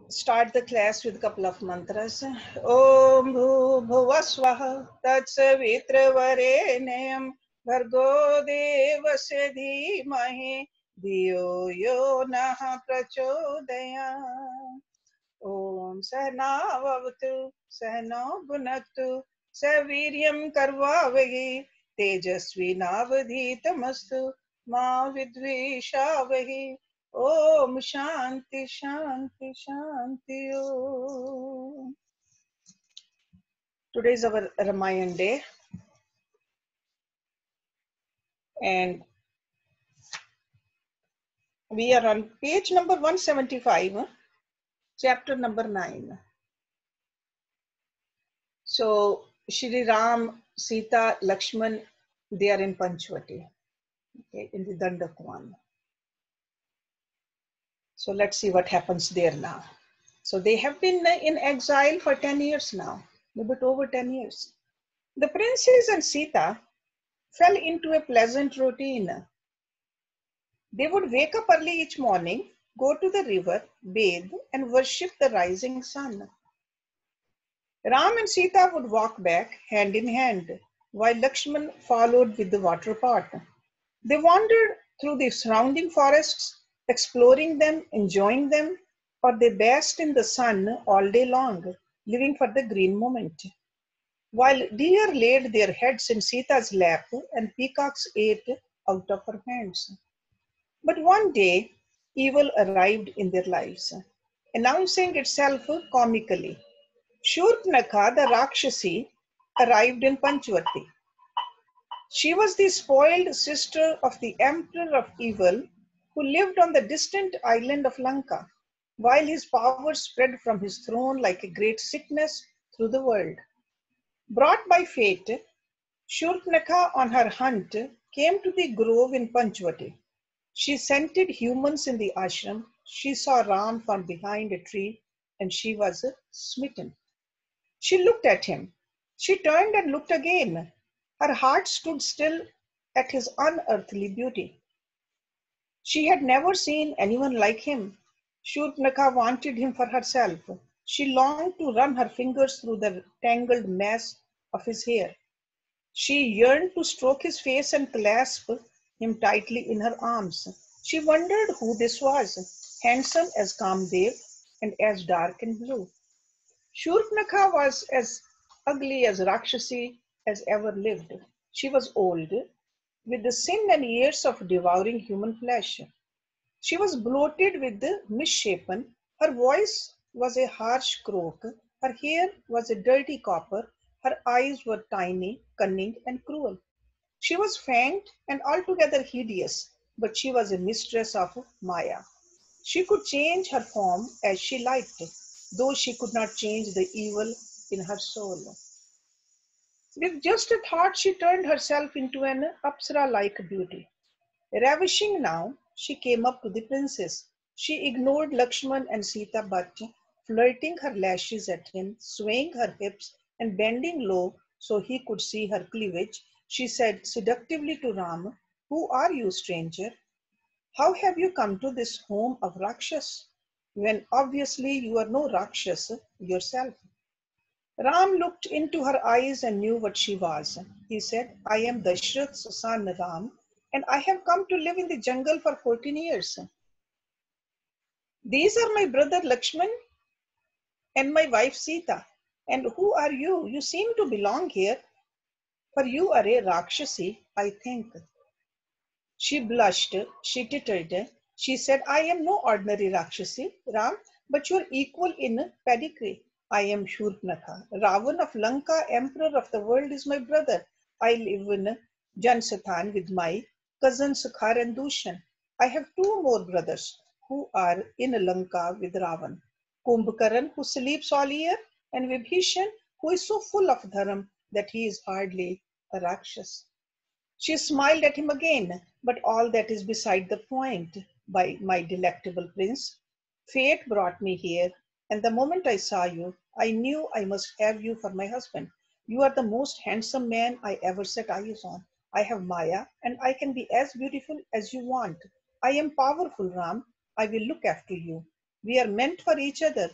start the class with a couple of mantras. Om Bhuvah Swaha Tatsavitra Varenyam Bhargo Devasya Dhimahi Dhiyo Yo Naha Prachodayam. Om Sahna Vavatu Sahna Bhunaktu Saviryam Karvavahi Tejasvi Navadhitamastu Ma Vidvishavahi. Om Shanti Shanti Shanti Om. Today is our Ramayan day, and we are on page number 175, chapter number 9. So Shri Ram, Sita, Lakshman, they are in Panchavati, okay, in the Dandakuan. So let's see what happens there now. So they have been in exile for 10 years now, a bit over 10 years. The princess and Sita fell into a pleasant routine. They would wake up early each morning, go to the river, bathe, and worship the rising sun. Ram and Sita would walk back hand in hand, while Lakshman followed with the water pot. They wandered through the surrounding forests, exploring them, enjoying them, or they basked in the sun all day long, living for the green moment. While deer laid their heads in Sita's lap and peacocks ate out of her hands. But one day, evil arrived in their lives, announcing itself comically. Shurpanakha, the Rakshasi, arrived in Panchavati. She was the spoiled sister of the emperor of evil who lived on the distant island of Lanka, while his power spread from his throne like a great sickness through the world. Brought by fate, Shurpanakha on her hunt came to the grove in Panchavati. She scented humans in the ashram. She saw Ram from behind a tree and she was smitten. She looked at him. She turned and looked again. Her heart stood still at his unearthly beauty. She had never seen anyone like him. Shurpanakha wanted him for herself. She longed to run her fingers through the tangled mass of his hair. She yearned to stroke his face and clasp him tightly in her arms. She wondered who this was, handsome as Kamdev and as dark and blue. Shurpanakha was as ugly as Rakshasi as ever lived. She was old, with the sin and years of devouring human flesh. She was bloated with the misshapen. Her voice was a harsh croak. Her hair was a dirty copper. Her eyes were tiny, cunning, and cruel. She was faint and altogether hideous, but she was a mistress of Maya. She could change her form as she liked, though she could not change the evil in her soul. With just a thought, she turned herself into an Apsara-like beauty. Ravishing now, she came up to the princess. She ignored Lakshman and Sita, but flirting her lashes at him, swaying her hips, and bending low so he could see her cleavage, she said seductively to Ram, "Who are you, stranger? How have you come to this home of Rakshas, when obviously you are no Rakshas yourself?" Ram looked into her eyes and knew what she was. He said, "I am Dashrath's son Ram, and I have come to live in the jungle for 14 years. These are my brother Lakshman and my wife Sita. And who are you? You seem to belong here, for you are a Rakshasi, I think." She blushed, she tittered. She said, "I am no ordinary Rakshasi, Ram, but your equal in pedigree. I am Shurpanakha. Ravan of Lanka, emperor of the world, is my brother. I live in Jansathan with my cousins Sukhar and Dushan. I have two more brothers who are in Lanka with Ravan. Kumbhakaran, who sleeps all year, and Vibhishan, who is so full of dharam that he is hardly a Rakshas." She smiled at him again, "But all that is beside the point, by my delectable prince. Fate brought me here, and the moment I saw you, I knew I must have you for my husband. You are the most handsome man I ever set eyes on. I have Maya, and I can be as beautiful as you want. I am powerful, Ram. I will look after you. We are meant for each other.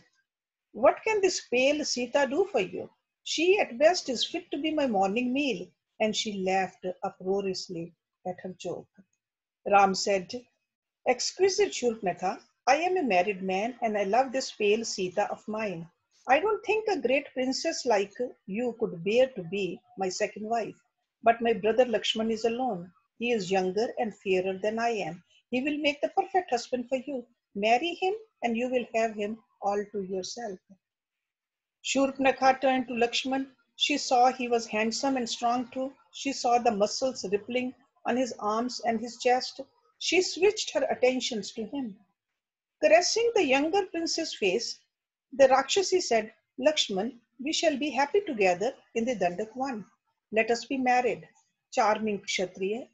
What can this pale Sita do for you? She at best is fit to be my morning meal. And she laughed uproariously at her joke. Ram said, Exquisite Shurpnakha, I am a married man and I love this pale Sita of mine. I don't think a great princess like you could bear to be my second wife. But my brother Lakshman is alone. He is younger and fairer than I am. He will make the perfect husband for you. Marry him and you will have him all to yourself. Shurpnakha turned to Lakshman. She saw he was handsome and strong too. She saw the muscles rippling on his arms and his chest. She switched her attentions to him. Caressing the younger prince's face, the Rakshasi said, Lakshman, we shall be happy together in the Dandak one. Let us be married. Charming Kshatriya,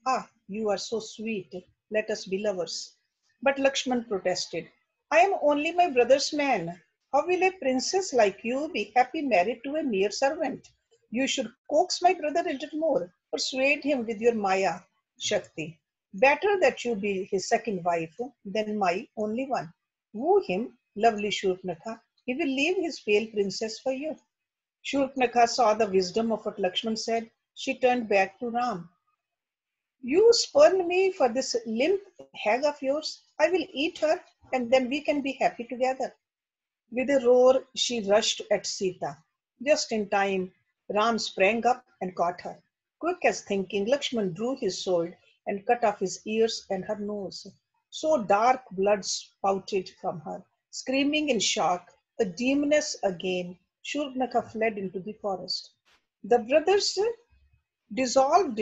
you are so sweet. Let us be lovers. But Lakshman protested, I am only my brother's man. How will a princess like you be happy married to a mere servant? You should coax my brother a little more. Persuade him with your Maya, Shakti. Better that you be his second wife than my only one. Woo him, lovely Shurpnakha. He will leave his pale princess for you. Shurpnakha saw the wisdom of what Lakshman said. She turned back to Ram. You spurn me for this limp hag of yours. I will eat her and then we can be happy together. With a roar, she rushed at Sita. Just in time, Ram sprang up and caught her. Quick as thinking, Lakshman drew his sword and cut off his ears and her nose. So dark blood spouted from her. Screaming in shock, a demoness again, Shurpnakha fled into the forest. The brothers dissolved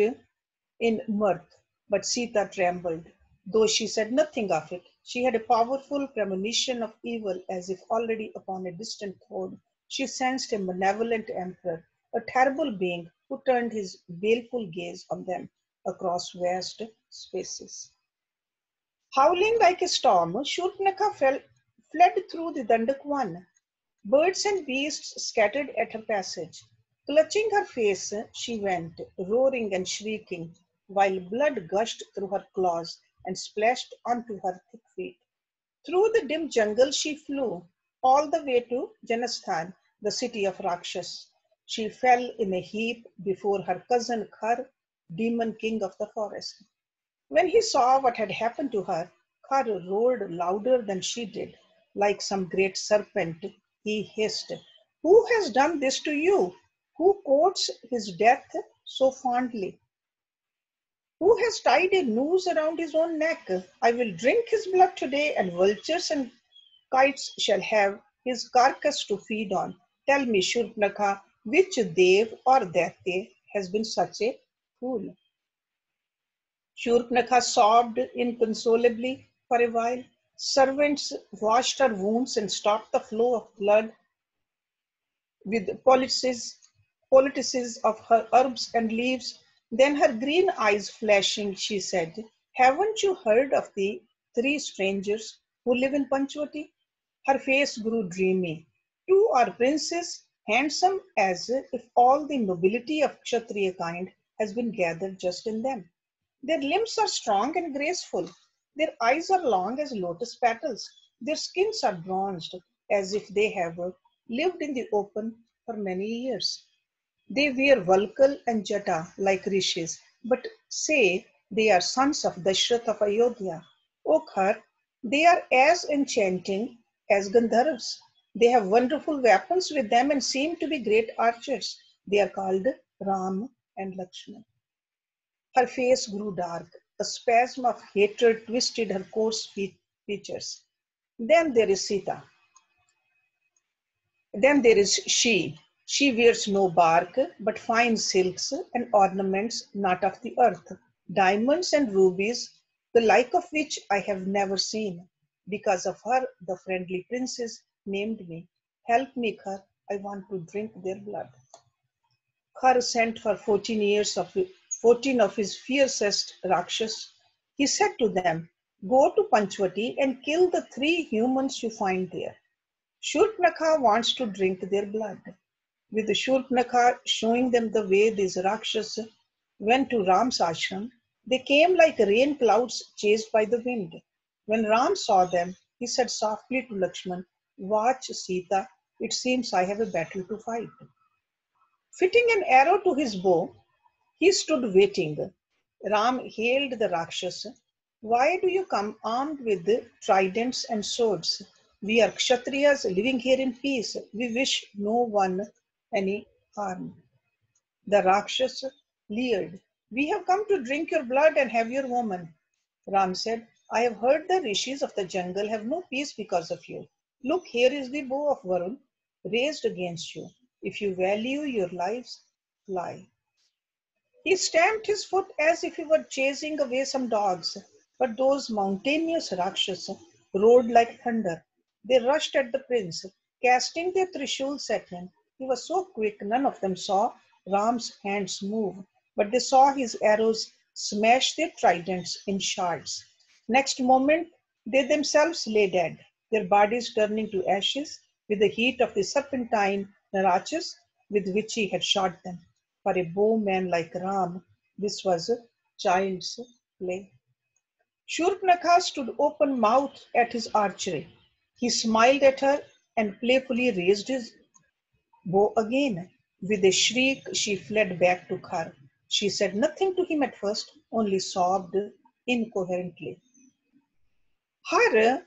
in mirth, but Sita trembled. Though she said nothing of it, she had a powerful premonition of evil as if already upon a distant throne. She sensed a malevolent emperor, a terrible being who turned his baleful gaze on them across vast spaces. Howling like a storm, Shurpnakha fled through the Dandak one. Birds and beasts scattered at her passage. Clutching her face, she went, roaring and shrieking, while blood gushed through her claws and splashed onto her thick feet. Through the dim jungle she flew, all the way to Janasthan, the city of Rakshas. She fell in a heap before her cousin Khar, demon king of the forest. When he saw what had happened to her, Khar roared louder than she did. Like some great serpent, he hissed, Who has done this to you? Who courts his death so fondly? Who has tied a noose around his own neck? I will drink his blood today, and vultures and kites shall have his carcass to feed on. Tell me, Shurpnakha, which Dev or Daitya has been such a fool? Shurpnakha sobbed inconsolably for a while. Servants washed her wounds and stopped the flow of blood with poultices of her herbs and leaves. Then her green eyes flashing, she said, Haven't you heard of the three strangers who live in Panchavati? Her face grew dreamy. Two are princes, handsome as if all the nobility of Kshatriya kind has been gathered just in them. Their limbs are strong and graceful. Their eyes are long as lotus petals. Their skins are bronzed as if they have lived in the open for many years. They wear Valkal and Jata like rishis, but say they are sons of Dashrath of Ayodhya. O Khar, they are as enchanting as Gandharvas. They have wonderful weapons with them and seem to be great archers. They are called Ram and Lakshman. Her face grew dark. A spasm of hatred twisted her coarse features. Then there is Sita. Then there is she. She wears no bark, but fine silks and ornaments not of the earth, diamonds and rubies, the like of which I have never seen. Because of her, the friendly princes named me. Help me, Khar. I want to drink their blood. Khar sent for 14 of his fiercest Rakshas. He said to them, Go to Panchavati and kill the three humans you find there. Shurpnakha wants to drink their blood. With Shurpnakha showing them the way, these Rakshas went to Ram's ashram. They came like rain clouds chased by the wind. When Ram saw them, he said softly to Lakshman, "Watch, Sita, it seems I have a battle to fight." Fitting an arrow to his bow, he stood waiting. Ram hailed the Rakshasa. "Why do you come armed with tridents and swords? We are Kshatriyas living here in peace. We wish no one any harm." The Rakshasa leered. "We have come to drink your blood and have your woman." Ram said, "I have heard the rishis of the jungle have no peace because of you. Look, here is the bow of Varun raised against you. If you value your lives, fly." He stamped his foot as if he were chasing away some dogs, but those mountainous Rakshasa roared like thunder. They rushed at the prince, casting their trishuls at him. He was so quick, none of them saw Ram's hands move, but they saw his arrows smash their tridents in shards. Next moment, they themselves lay dead, their bodies turning to ashes with the heat of the serpentine Narachas with which he had shot them. For a bowman like Ram, this was child's play. Shurpanakha stood open mouthed at his archery. He smiled at her and playfully raised his bow again. With a shriek, she fled back to Khar. She said nothing to him at first, only sobbed incoherently. Her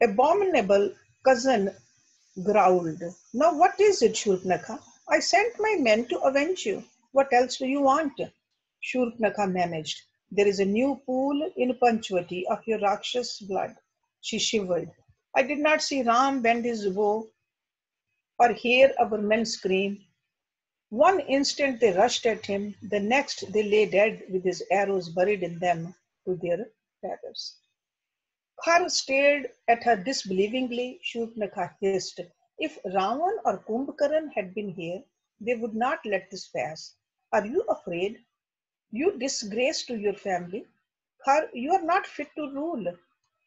abominable cousin growled. "Now what is it, Shurpanakha? I sent my men to avenge you. What else do you want?" Shurpanakha managed. "There is a new pool in Panchavati of your Rakshas blood." She shivered. "I did not see Ram bend his bow or hear our men scream. One instant they rushed at him, the next they lay dead with his arrows buried in them to their feathers." Khar stared at her disbelievingly. Shurpanakha hissed, "If Ravan or Kumbhakaran had been here, they would not let this pass. Are you afraid? You disgrace to your family. Khar, you are not fit to rule."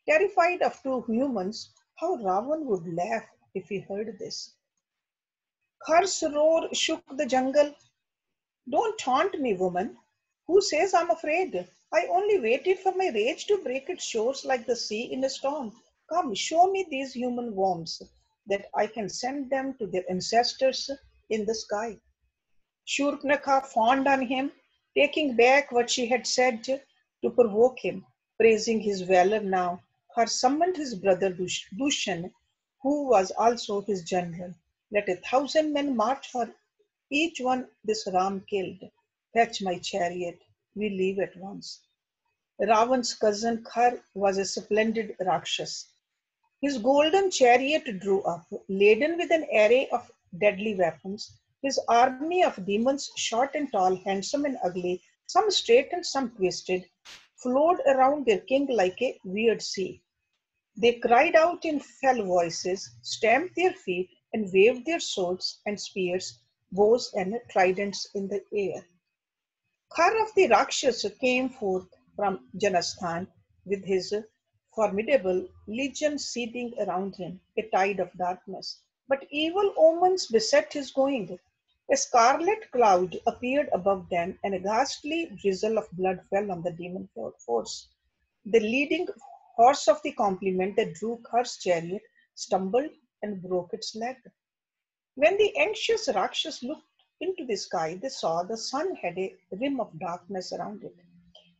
Terrified of two humans, how Ravan would laugh if he heard this. Khar's roar shook the jungle. "Don't taunt me, woman. Who says I'm afraid? I only waited for my rage to break its shores like the sea in a storm. Come, show me these human worms, that I can send them to their ancestors in the sky." Shurpanakha fawned on him, taking back what she had said to provoke him, praising his valor now. Her summoned his brother Dushan, who was also his general. "Let 1,000 men march for each one this Ram killed. Fetch my chariot. We leave at once." Ravan's cousin Khar was a splendid Rakshas. His golden chariot drew up, laden with an array of deadly weapons. His army of demons, short and tall, handsome and ugly, some straight and some twisted, flowed around their king like a weird sea. They cried out in fell voices, stamped their feet, and waved their swords and spears, bows and tridents in the air. Khar of the Rakshasa came forth from Janasthan with his formidable legion seething around him, a tide of darkness. But evil omens beset his going. A scarlet cloud appeared above them, and a ghastly drizzle of blood fell on the demon force. The leading horse of the complement that drew Khar's chariot stumbled and broke its leg. When the anxious Rakshas looked into the sky, they saw the sun had a rim of darkness around it.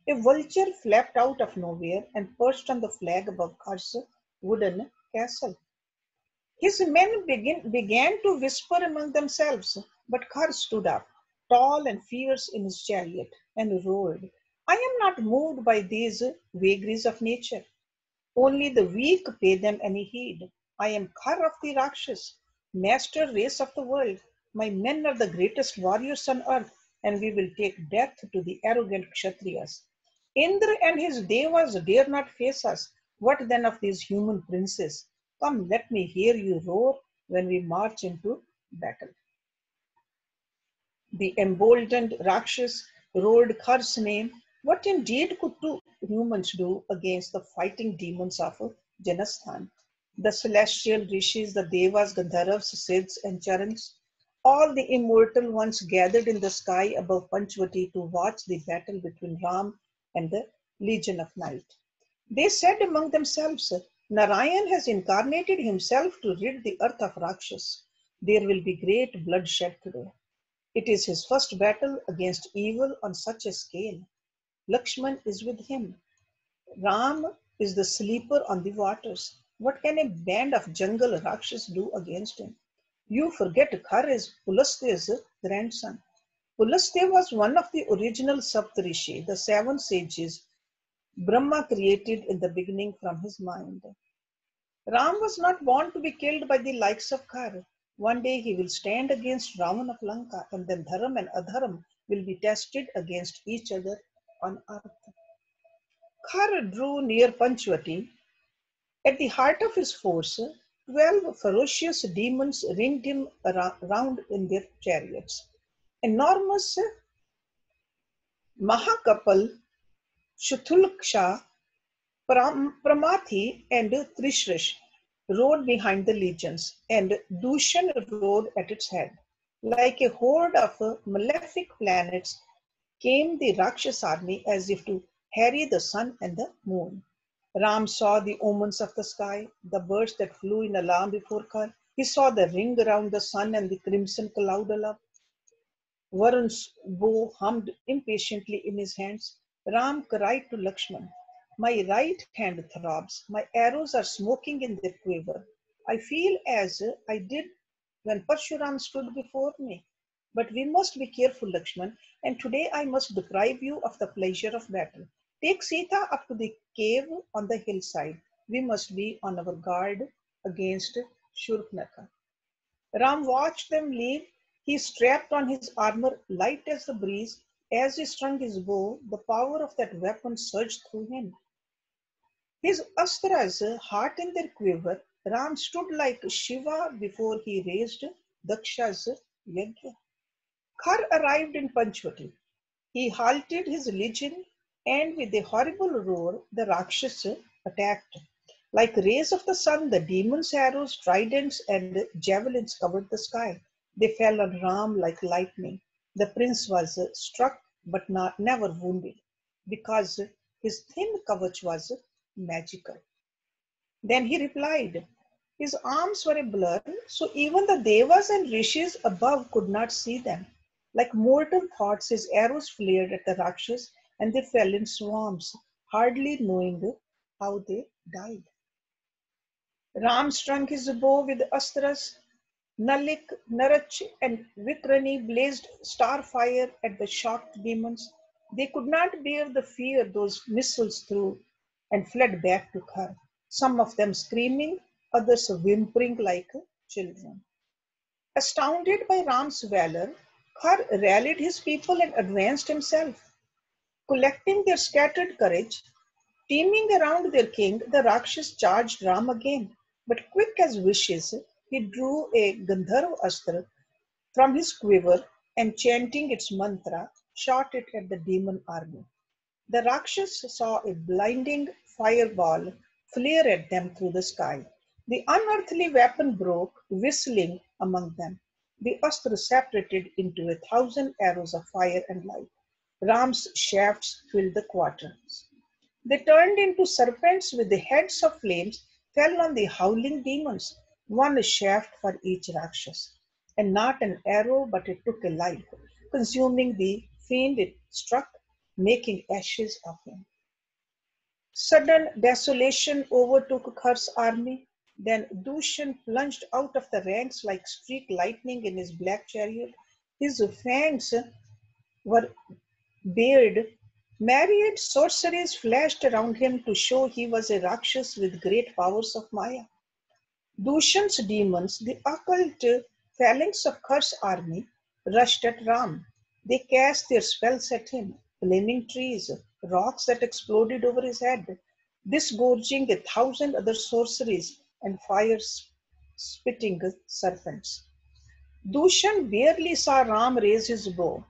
A vulture flapped out of nowhere and perched on the flag above Khar's wooden castle. His men began to whisper among themselves, but Khar stood up, tall and fierce in his chariot, and roared, "I am not moved by these vagaries of nature. Only the weak pay them any heed. I am Khar of the Rakshas, master race of the world. My men are the greatest warriors on earth, and we will take death to the arrogant Kshatriyas. Indra and his devas dare not face us. What then of these human princes? Come, let me hear you roar when we march into battle." The emboldened Rakshas roared Khar's name. What indeed could two humans do against the fighting demons of Janasthan? The celestial rishis, the devas, Gandharvas, Siddhs, and Charans, all the immortal ones gathered in the sky above Panchavati to watch the battle between Ram and the Legion of Night. They said among themselves, Narayan has incarnated himself to rid the earth of Rakshas. There will be great bloodshed today. It is his first battle against evil on such a scale. Lakshman is with him. Ram is the sleeper on the waters. What can a band of jungle Rakshas do against him? You forget Khar is Pulasteya's grandson. Pulasteya was one of the original Saptarishi, the seven sages Brahma created in the beginning from his mind. Ram was not born to be killed by the likes of Khar. One day he will stand against Ravan of Lanka, and then Dharam and Adharam will be tested against each other on earth. Khar drew near Panchavati. At the heart of his force, 12 ferocious demons ringed him around in their chariots. Enormous Mahakapal, Shuthulksha, Pramathi, and Trishrish rode behind the legions, and Dushan rode at its head. Like a horde of malefic planets came the Rakshas army as if to harry the sun and the moon. Ram saw the omens of the sky, the birds that flew in alarm before Kar. He saw the ring around the sun and the crimson cloud above. Varun's bow hummed impatiently in his hands. Ram cried to Lakshman, my right hand throbs, my arrows are smoking in their quiver. I feel as I did when Parshuram stood before me. But we must be careful, Lakshman, and today I must deprive you of the pleasure of battle. Take Sita up to the cave on the hillside. We must be on our guard against Shurpanakha. Ram watched them leave. He strapped on his armor light as the breeze. As he strung his bow, the power of that weapon surged through him. His astras hot in their quiver, Ram stood like Shiva before he raised Daksha's yajna. Khar arrived in Panchavati. He halted his legion, and with a horrible roar, the Rakshasa attacked. Like rays of the sun, the demons' arrows, tridents, and javelins covered the sky. They fell on Ram like lightning. The prince was struck but never wounded because his thin kavach was magical. Then he replied, his arms were a blur, so even the devas and rishis above could not see them. Like mortal thoughts, his arrows flared at the Rakshas and they fell in swarms, hardly knowing how they died. Ram strung his bow with astras. Nalik, Narach, and Vikrani blazed star fire at the shocked demons. They could not bear the fear those missiles threw and fled back to Khar, some of them screaming, others whimpering like children. Astounded by Ram's valor, Khar rallied his people and advanced himself. Collecting their scattered courage, teaming around their king, the Rakshas charged Ram again. But quick as wishes, he drew a Gandharva astra from his quiver and chanting its mantra, shot it at the demon army. The Rakshas saw a blinding fireball flare at them through the sky. The unearthly weapon broke, whistling among them. The astra separated into 1,000 arrows of fire and light. Ram's shafts filled the quarters. They turned into serpents with the heads of flames, fell on the howling demons, one shaft for each Rakshas. And not an arrow, but it took a life, consuming the fiend it struck, making ashes of him. Sudden desolation overtook Khar's army. Then Dushan plunged out of the ranks like streak lightning in his black chariot. His fangs were bared. Myriad sorceries flashed around him to show he was a Rakshas with great powers of Maya. Dushan's demons, the occult phalanx of Khar's army, rushed at Ram. They cast their spells at him, flaming trees, rocks that exploded over his head, disgorging 1,000 other sorceries and fire spitting serpents. Dushan barely saw Ram raise his bow,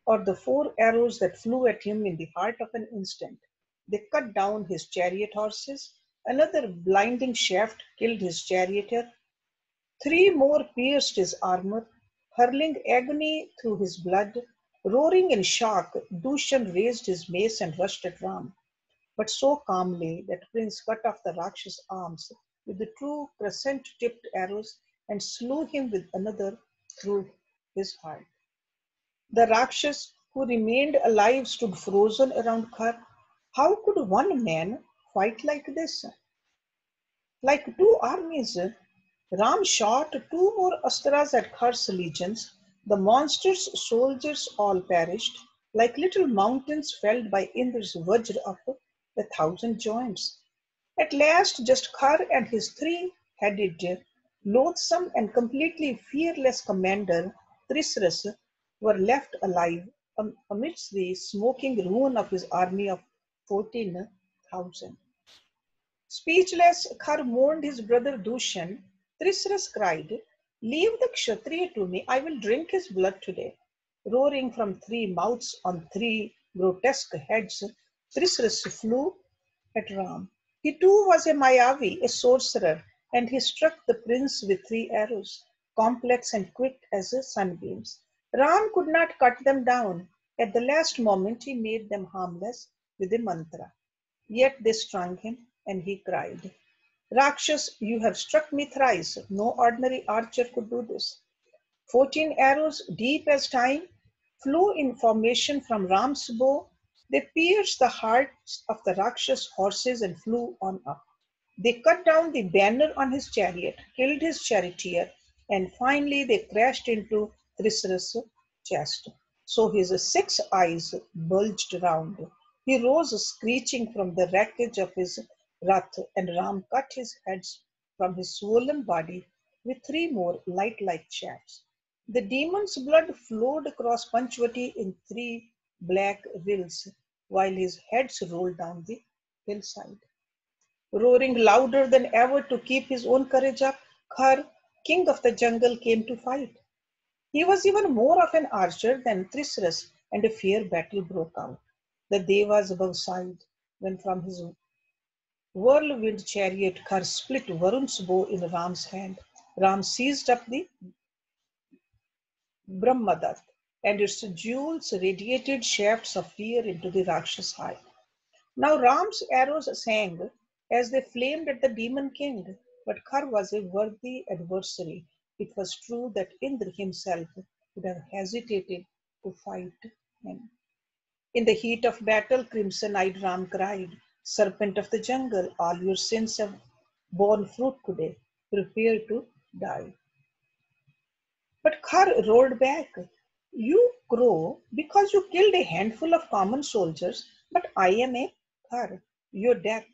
or the 4 arrows that flew at him in the heart of an instant. They cut down his chariot horses. Another blinding shaft killed his charioteer. 3 more pierced his armor, hurling agony through his blood. Roaring in shock, Dushan raised his mace and rushed at Ram. but so calmly that Prince cut off the Rakshas' arms with the two crescent-tipped arrows and slew him with another through his heart. The Rakshas who remained alive stood frozen around Khar. How could one man fight like this? Like two armies, Ram shot two more astras at Khar's legions. The monster's soldiers all perished, like little mountains felled by Indra's Vajra of 1,000 joints. At last, just Khar and his three-headed, loathsome and completely fearless commander, Trisras, were left alive amidst the smoking ruin of his army of 14,000. Speechless, Khar mourned his brother Dushan. Trisras cried, "Leave the Kshatriya to me, I will drink his blood today." Roaring from three mouths on three grotesque heads, Trisras flew at Ram. He too was a Mayavi, a sorcerer, and he struck the prince with three arrows, complex and quick as sunbeams. Ram could not cut them down. At the last moment, he made them harmless with a mantra. Yet they stung him, and he cried, "Rakshas, you have struck me thrice. No ordinary archer could do this." 14 arrows, deep as time, flew in formation from Ram's bow. They pierced the hearts of the Rakshas horses and flew on up. They cut down the banner on his chariot, killed his charioteer, and finally they crashed into Trisra's chest. So his six eyes bulged round. He rose screeching from the wreckage of his rath, and Ram cut his heads from his swollen body with three more light-like shafts. The demon's blood flowed across Panchavati in three black rills, while his heads rolled down the hillside. Roaring louder than ever to keep his own courage up, Khar, king of the jungle, came to fight. He was even more of an archer than Trisras, and a fair battle broke out. The devas above sighed when from his whirlwind chariot Khar split Varun's bow in Ram's hand. Ram seized up the Brahmadat, and its jewels radiated shafts of fear into the Rakshas' heart. Now Ram's arrows sang as they flamed at the demon king, but Khar was a worthy adversary. It was true that Indra himself would have hesitated to fight him. In the heat of battle, crimson-eyed Ram cried, "Serpent of the jungle, all your sins have borne fruit today. Prepare to die." But Khar roared back, "You crow because you killed a handful of common soldiers, but I am a Khar, your death,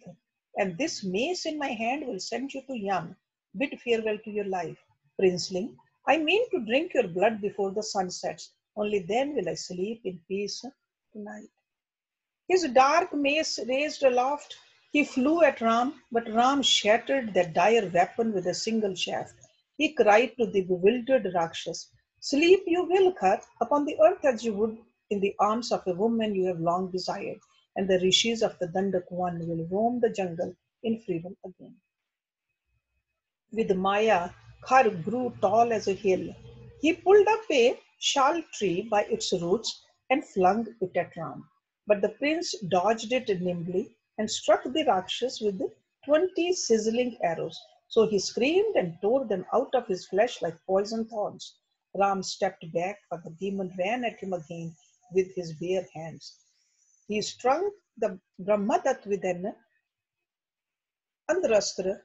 and this mace in my hand will send you to Yam. Bid farewell to your life. Princeling, I mean to drink your blood before the sun sets, only then will I sleep in peace tonight." His dark mace raised aloft, he flew at Ram, but Ram shattered that dire weapon with a single shaft. He cried to the bewildered Rakshas, "Sleep you will, Khar, upon the earth as you would in the arms of a woman you have long desired, and the rishis of the Dandak one will roam the jungle in freedom again." With Maya, Khar grew tall as a hill. He pulled up a shal tree by its roots and flung it at Ram. But the prince dodged it nimbly and struck the Rakshas with 20 sizzling arrows. So he screamed and tore them out of his flesh like poison thorns. Ram stepped back, but the demon ran at him again with his bare hands. He strung the Brahmadat with an Andrastra.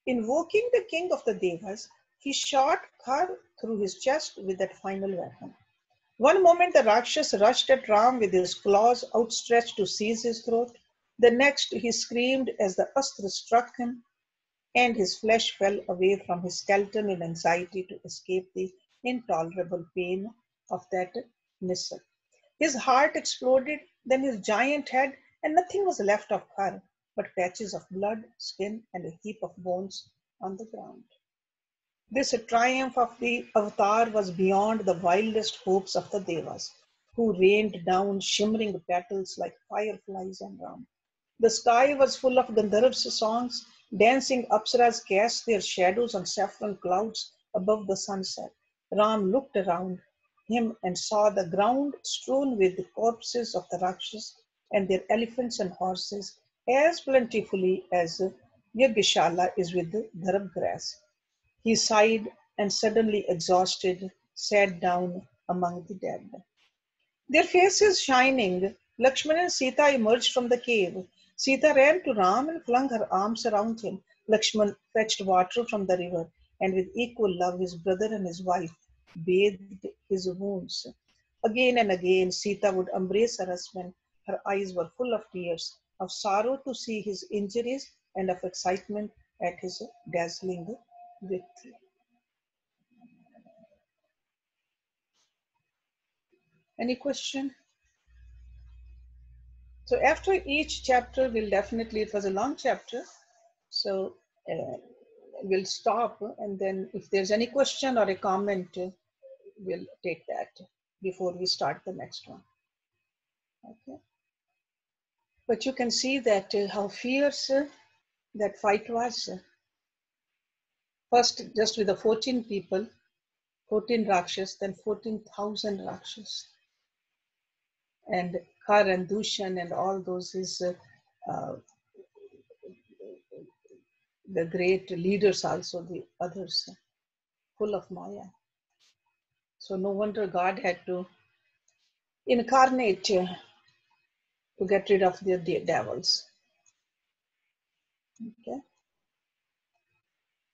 Invoking the king of the Devas, he shot Khar through his chest with that final weapon. One moment the Rakshas rushed at Ram with his claws outstretched to seize his throat. The next he screamed as the astra struck him, and his flesh fell away from his skeleton in anxiety to escape the intolerable pain of that missile. His heart exploded, then his giant head, and nothing was left of Khar but patches of blood, skin, and a heap of bones on the ground. This triumph of the Avatar was beyond the wildest hopes of the Devas, who rained down shimmering petals like fireflies on Ram. The sky was full of Gandharv's songs. Dancing Apsaras cast their shadows on saffron clouds above the sunset. Ram looked around him and saw the ground strewn with the corpses of the Rakshas. and their elephants and horses as plentifully as Yagashala is with the dharab grass. He sighed and suddenly exhausted, sat down among the dead. Their faces shining, Lakshmana and Sita emerged from the cave. Sita ran to Ram and flung her arms around him. Lakshman fetched water from the river, and with equal love his brother and his wife bathed his wounds. Again and again Sita would embrace her husband. Her eyes were full of tears, of sorrow to see his injuries and of excitement at his dazzling victory. Any question? So after each chapter, it was a long chapter, so we'll stop and then if there's any question or a comment, we'll take that before we start the next one. Okay. But you can see that how fierce that fight was. First, just with the 14 people, 14 Rakshas, then 14,000 Rakshas. And Kar and Dushan and all those is the great leaders also, the others, full of Maya. So no wonder God had to incarnate to get rid of the devils. Okay.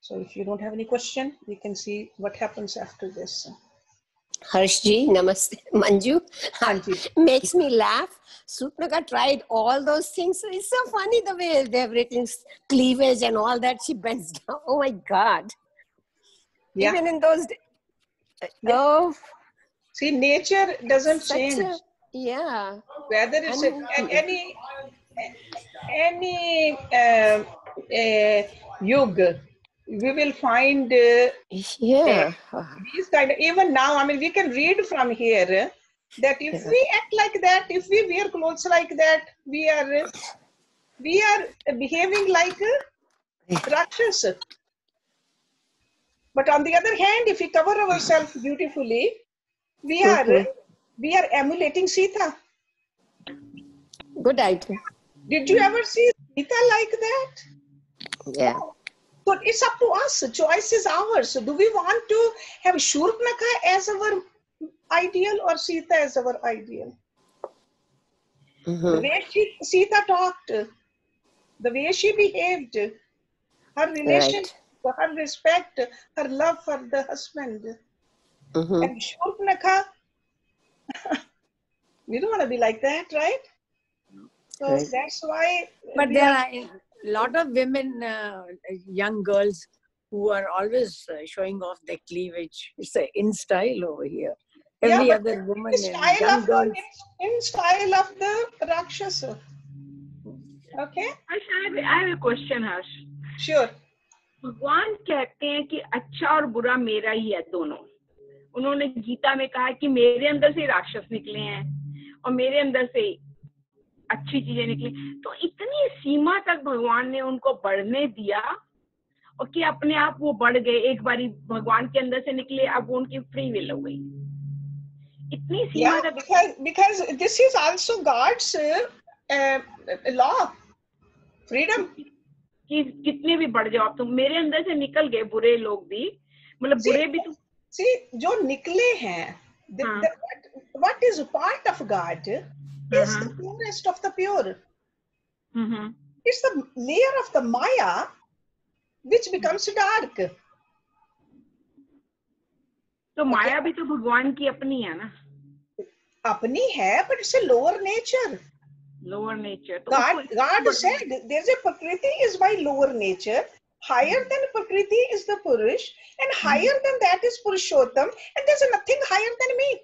So if you don't have any question, we can see what happens after this. Hershji, namaste. Manju, Anji. makes me laugh. Supnaka tried all those things. It's so funny the way they have written cleavage and all that. She bends down. Oh my God. Yeah. Even in those days. Yeah. Oh. See, nature doesn't change. Yeah. Whether it's any yuga, we will find yeah. these kind of, even now, I mean, we can read from here that if we act like that, if we wear clothes like that, we are behaving like Rakshas. But on the other hand, if we cover ourselves beautifully, we are emulating Sita. Good idea. Did you ever see Sita like that? Yeah. No. So it's up to us. Choice is ours. So do we want to have Shurpanakha as our ideal or Sita as our ideal? The way Sita talked, the way she behaved, her relation, her respect, her love for the husband. And Shurpanakha, we don't want to be like that, right? So that's why. But there are a lot of women, young girls, who are always showing off their cleavage. It's in style over here. Every other woman and young girls. In style of the Rakshasa. Okay? I have a question, Harsh. Sure. भगवान कहते हैं कि अच्छा और बुरा मेरा ही है दोनों. उन्होंने गीता में कहा कि मेरे अंदर से राक्षस निकले हैं और मेरे अंदर से अच्छी चीजें निकली. तो इतनी सीमा तक भगवान ने उनको बढ़ने दिया और कि अपने आप वो बढ़ गए. एक बारी भगवान के अंदर से निकले, अब वो उनकी फ्री विल हो गई. इतनी सीमा तक. Because this is also God's law, freedom. कि कितने भी बढ़ जाओ आप, तो मेरे अंदर से निकल गए बुरे लोग भी, मतलब बुरे भी तो. See, जो निकले हैं, what is part of God is the purest of the pure. It's the layer of the Maya which becomes dark. तो माया भी तो भगवान की अपनी है ना. अपनी है, but it's a lower nature. Lower nature. God said there's a Prakriti is my lower nature. Higher than Prakriti is the Purush, and higher than that is Purushottam, and there's nothing higher than me.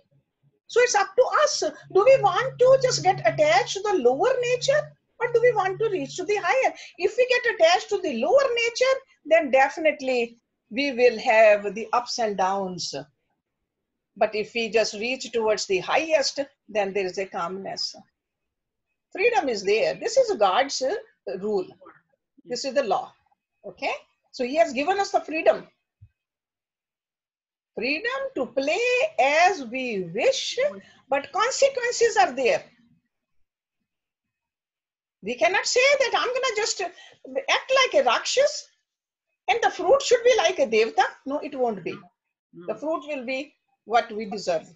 So it's up to us. Do we want to just get attached to the lower nature, or do we want to reach to the higher? If we get attached to the lower nature, then definitely we will have the ups and downs. But if we just reach towards the highest, then there is a calmness. Freedom is there. This is God's rule. This is the law. Okay? So He has given us the freedom. Freedom to play as we wish, but consequences are there. We cannot say that I'm going to just act like a Rakshas and the fruit should be like a Devta. No, it won't be. The fruit will be what we deserve.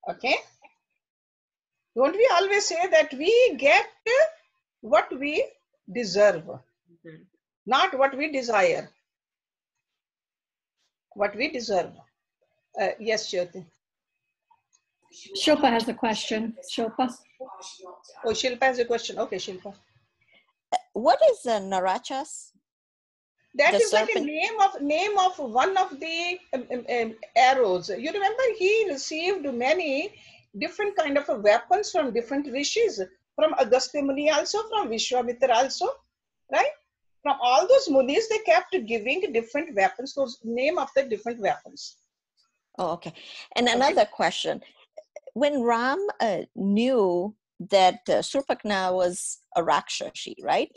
Okay? Don't we always say that we get what we deserve, not what we desire? What we deserve. Yes, Jyoti. Shilpa has a question. Shilpa. Oh, Shilpa has a question. Okay, Shilpa. What is Narachas? That is like a name of one of the arrows. You remember he received many different kind of weapons from different rishis, from Agastya Muni also, from Vishwamitra also, right? From all those munis, they kept giving different weapons, those name of the different weapons. Oh, okay. And another question. When Ram knew that Surpakna was a Rakshasi, right?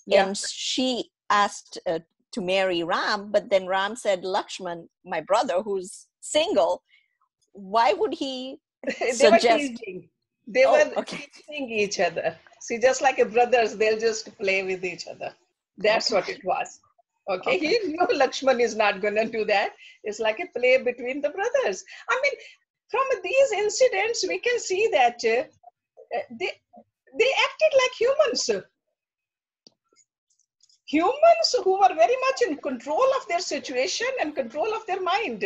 Yeah. And she asked to marry Ram, but then Ram said, Lakshman, my brother who's single, why would he suggest? Were teasing. They were teasing each other. See, just like a brothers, they'll just play with each other. That's what it was. Okay, he knew Lakshman is not going to do that. It's like a play between the brothers. I mean, from these incidents, we can see that they acted like humans. Humans who were very much in control of their situation and control of their mind.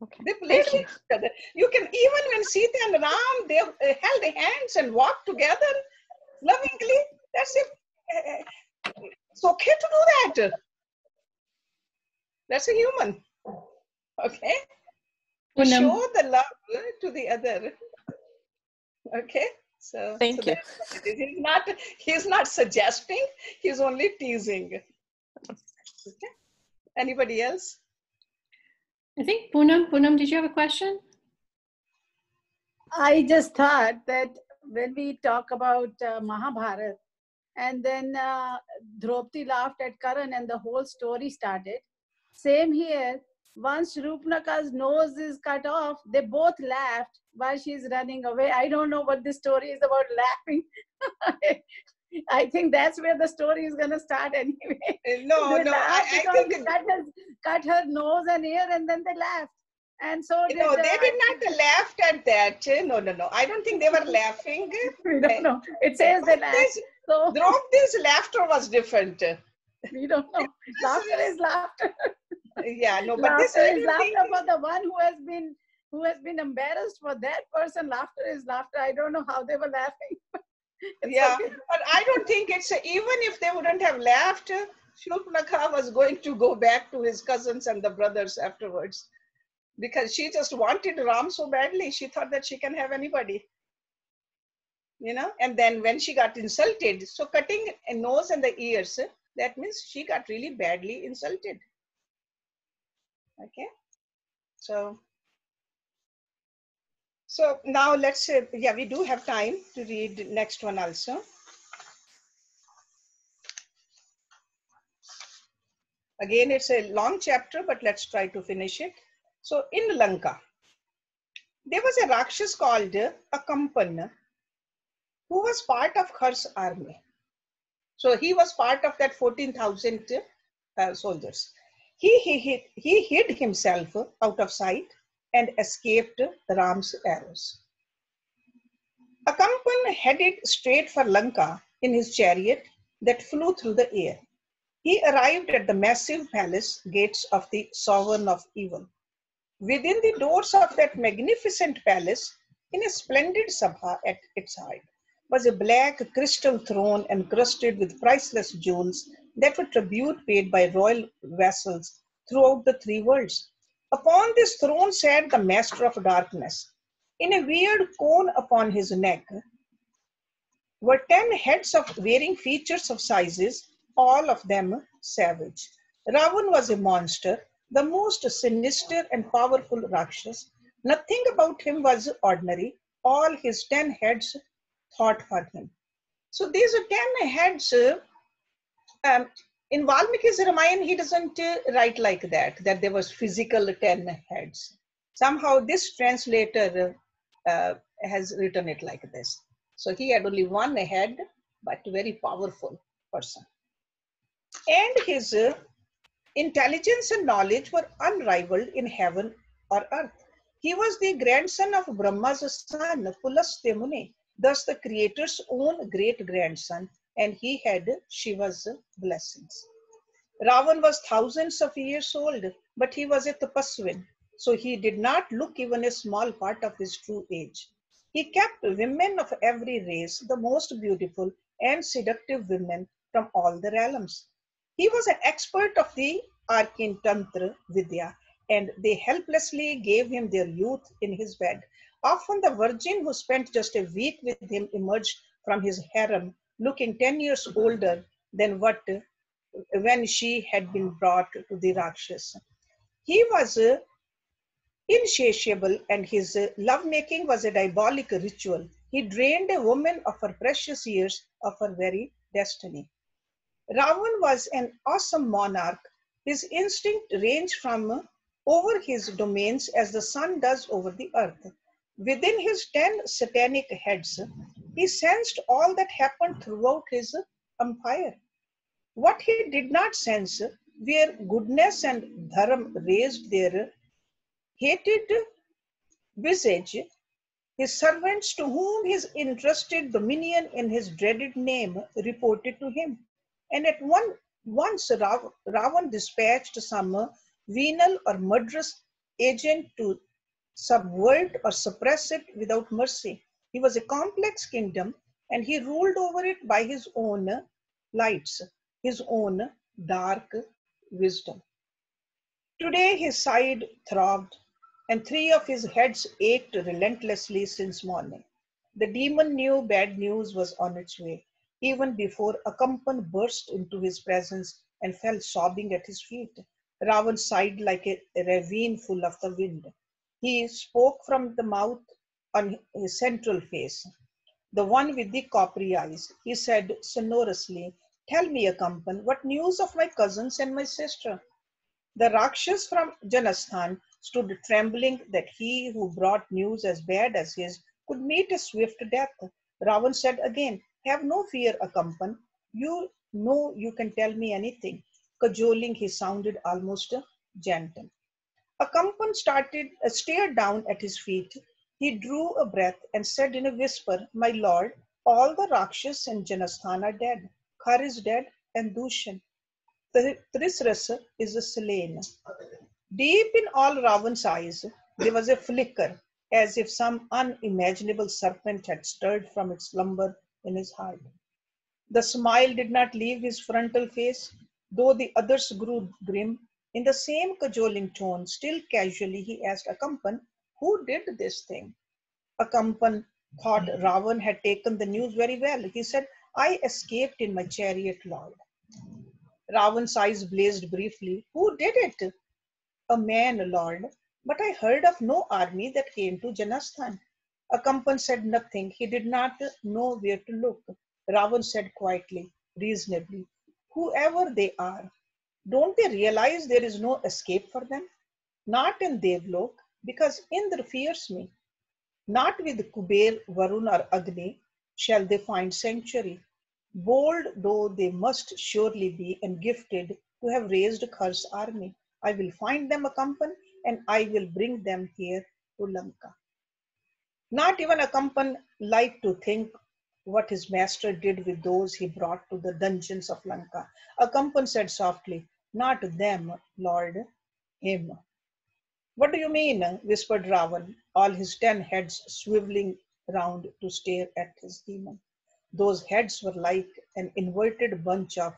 Okay. They played with each other. You can, even when Sita and Ram, they held hands and walked together lovingly. That's it. It's okay to do that. That's a human. Okay? To show the love to the other. Okay? So thank you. He's not suggesting, he's only teasing. Okay? Anybody else? I think Poonam, did you have a question? I just thought that when we talk about Mahabharata, and then Draupadi laughed at Karan and the whole story started. Same here. Once Rupnaka's nose is cut off, they both laughed while she's running away. I don't know what this story is about laughing. I think that's where the story is going to start anyway. I think he cut her nose and ear and then they laughed. And so they did not laugh at that. No. I don't think they were laughing. We don't know. It says they laughed. So Draupadi's laughter was different. We don't know. Laughter is laughter. Yeah, no, but laughter this is laughter for the one who has been embarrassed. For that person, laughter is laughter. I don't know how they were laughing. Yeah, okay. But I don't think it's even if they wouldn't have laughed, Shurpanakha was going to go back to his cousins and the brothers afterwards, because she just wanted Ram so badly. She thought that she can have anybody, you know. And then when she got insulted, so cutting a nose and the ears, that means she got really badly insulted. Okay, so now let's say, yeah, we do have time to read the next one also. Again, it's a long chapter, but let's try to finish it. So in Lanka, there was a Rakshas called Akampan, who was part of Hersh's army. So he was part of that 14,000 soldiers. He hid himself out of sight and escaped Ram's arrows. Akampan headed straight for Lanka in his chariot that flew through the air. He arrived at the massive palace gates of the sovereign of evil. Within the doors of that magnificent palace, in a splendid sabha at its height, was a black crystal throne encrusted with priceless jewels that were tribute paid by royal vassals throughout the three worlds. Upon this throne sat the master of darkness. In a weird cone upon his neck were 10 heads of varying features of sizes, all of them savage. Ravan was a monster, the most sinister and powerful Rakshas. Nothing about him was ordinary. All his 10 heads thought for him. So these are 10 heads. In Valmiki's Ramayan, he doesn't write like that there was physical 10 heads. Somehow this translator has written it like this. So he had only one head, but very powerful person. And his intelligence and knowledge were unrivaled in heaven or earth. He was the grandson of Brahma's son, Pulasthya Muni, thus the creator's own great grandson, and he had Shiva's blessings. Ravan was thousands of years old, but he was a tapaswin, so he did not look even a small part of his true age. He kept women of every race, the most beautiful and seductive women from all the realms. He was an expert of the arcane tantra vidya, and they helplessly gave him their youth in his bed. Often the virgin who spent just a week with him emerged from his harem looking 10 years older than what when she had been brought to the Rakshas. He was insatiable, and his lovemaking was a diabolic ritual. He drained a woman of her precious years, of her very destiny. Ravan was an awesome monarch. His instinct ranged from over his domains as the sun does over the earth. Within his 10 satanic heads, he sensed all that happened throughout his empire. What he did not sense, where goodness and dharam raised their hated visage, his servants to whom his entrusted dominion in his dreaded name reported to him. And at once Ravan dispatched some venal or murderous agent to subvert or suppress it without mercy. He was a complex kingdom, and he ruled over it by his own lights, his own dark wisdom. Today his side throbbed, and three of his heads ached relentlessly since morning. The demon knew bad news was on its way, even before Akampan burst into his presence and fell sobbing at his feet. Ravan sighed like a ravine full of the wind. He spoke from the mouth on his central face, the one with the coppery eyes. He said sonorously, "Tell me, Akampan, what news of my cousins and my sister?" The Rakshas from Janasthan stood trembling that he who brought news as bad as his could meet a swift death. Ravan said again, "Have no fear, Akampan. You know you can tell me anything." Cajoling, he sounded almost gentle. Akampan stared down at his feet. He drew a breath and said in a whisper, "My lord, all the Rakshas in Janasthan are dead. Khar is dead, and Dushan. Trisrasa is slain." Deep in all Ravan's eyes, there was a flicker, as if some unimaginable serpent had stirred from its slumber in his heart. The smile did not leave his frontal face, though the others grew grim. In the same cajoling tone, still casually, he asked Akampan, "Who did this thing?" Akampan thought Ravan had taken the news very well. He said, "I escaped in my chariot, lord." Ravan's eyes blazed briefly. "Who did it?" "A man, lord. But I heard of no army that came to Janasthan." Akampan said nothing. He did not know where to look. Ravan said quietly, reasonably, "Whoever they are, don't they realize there is no escape for them? Not in Devlok, because Indra fears me. Not with Kuber, Varun, or Agni shall they find sanctuary. Bold though they must surely be and gifted to have raised Khar's army, I will find them Akampan, and I will bring them here to Lanka." Not even Akampan liked to think what his master did with those he brought to the dungeons of Lanka. Akampan said softly, "Not them, lord, him." "What do you mean?" whispered Ravan, all his 10 heads swiveling round to stare at his demon. Those heads were like an inverted bunch of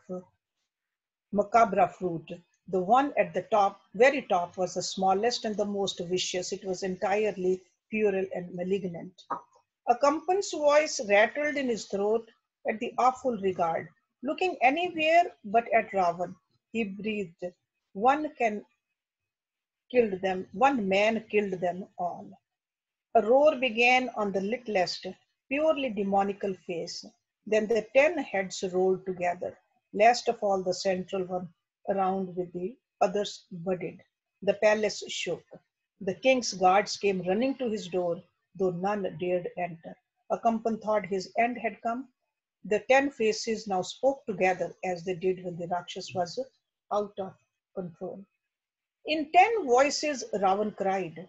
macabre fruit. The one at the top, very top, was the smallest and the most vicious. It was entirely puerile and malignant. Akampan's voice rattled in his throat at the awful regard. Looking anywhere but at Ravan, he breathed, one man killed them all." A roar began on the littlest, purely demoniacal face. Then the 10 heads rolled together. Last of all, the central one, around with the others, budded. The palace shook. The king's guards came running to his door, though none dared enter. Akampan thought his end had come. The 10 faces now spoke together as they did when the Rakshas was out of control. In 10 voices, Ravan cried,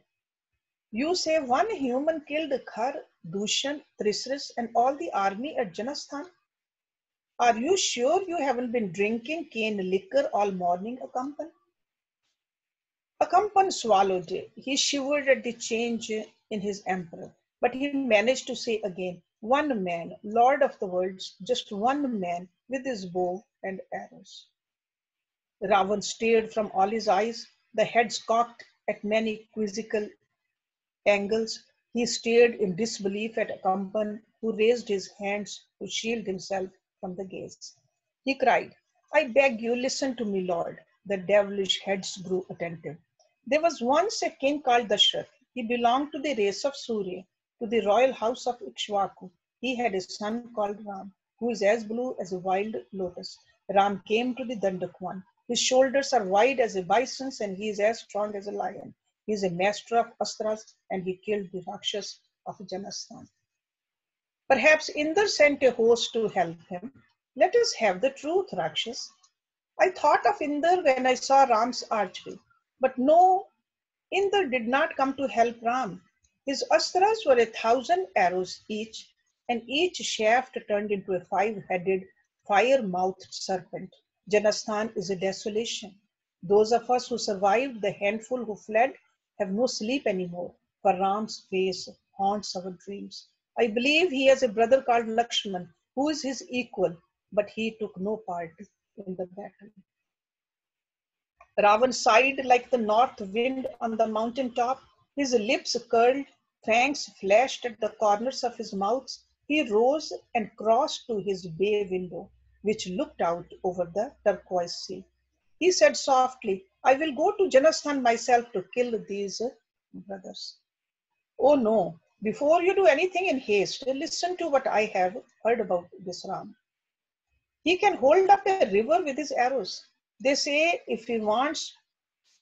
"You say one human killed Khar, Dushan, Trisris, and all the army at Janasthan? Are you sure you haven't been drinking cane liquor all morning, Akampan?" Akampan swallowed. He shivered at the change in his emperor, but he managed to say again, "One man, lord of the worlds, just one man with his bow and arrows." Ravan stared from all his eyes, the heads cocked at many quizzical angles. He stared in disbelief at Akampan, who raised his hands to shield himself from the gaze. He cried, "I beg you, listen to me, Lord." The devilish heads grew attentive. "There was once a king called Dashrath. He belonged to the race of Surya, to the royal house of Ikshvaku. He had a son called Ram, who is as blue as a wild lotus. Ram came to the Dandakwan. His shoulders are wide as a bison's and he is as strong as a lion. He is a master of astras and he killed the Rakshas of Janasthan. Perhaps Indra sent a host to help him. Let us have the truth, Rakshas. I thought of Indra when I saw Ram's archery, but no, Indra did not come to help Ram. His astras were 1,000 arrows each, and each shaft turned into a 5-headed, fire-mouthed serpent. Janasthan is a desolation. Those of us who survived, the handful who fled, have no sleep anymore, for Ram's face haunts our dreams. I believe he has a brother called Lakshman, who is his equal, but he took no part in the battle. Ravan sighed like the north wind on the mountain top. His lips curled, fangs flashed at the corners of his mouth. He rose and crossed to his bay window, which looked out over the turquoise sea. He said softly, "I will go to Janasthan myself to kill these brothers." "Oh no, before you do anything in haste, listen to what I have heard about this Ram. He can hold up a river with his arrows. They say if he wants,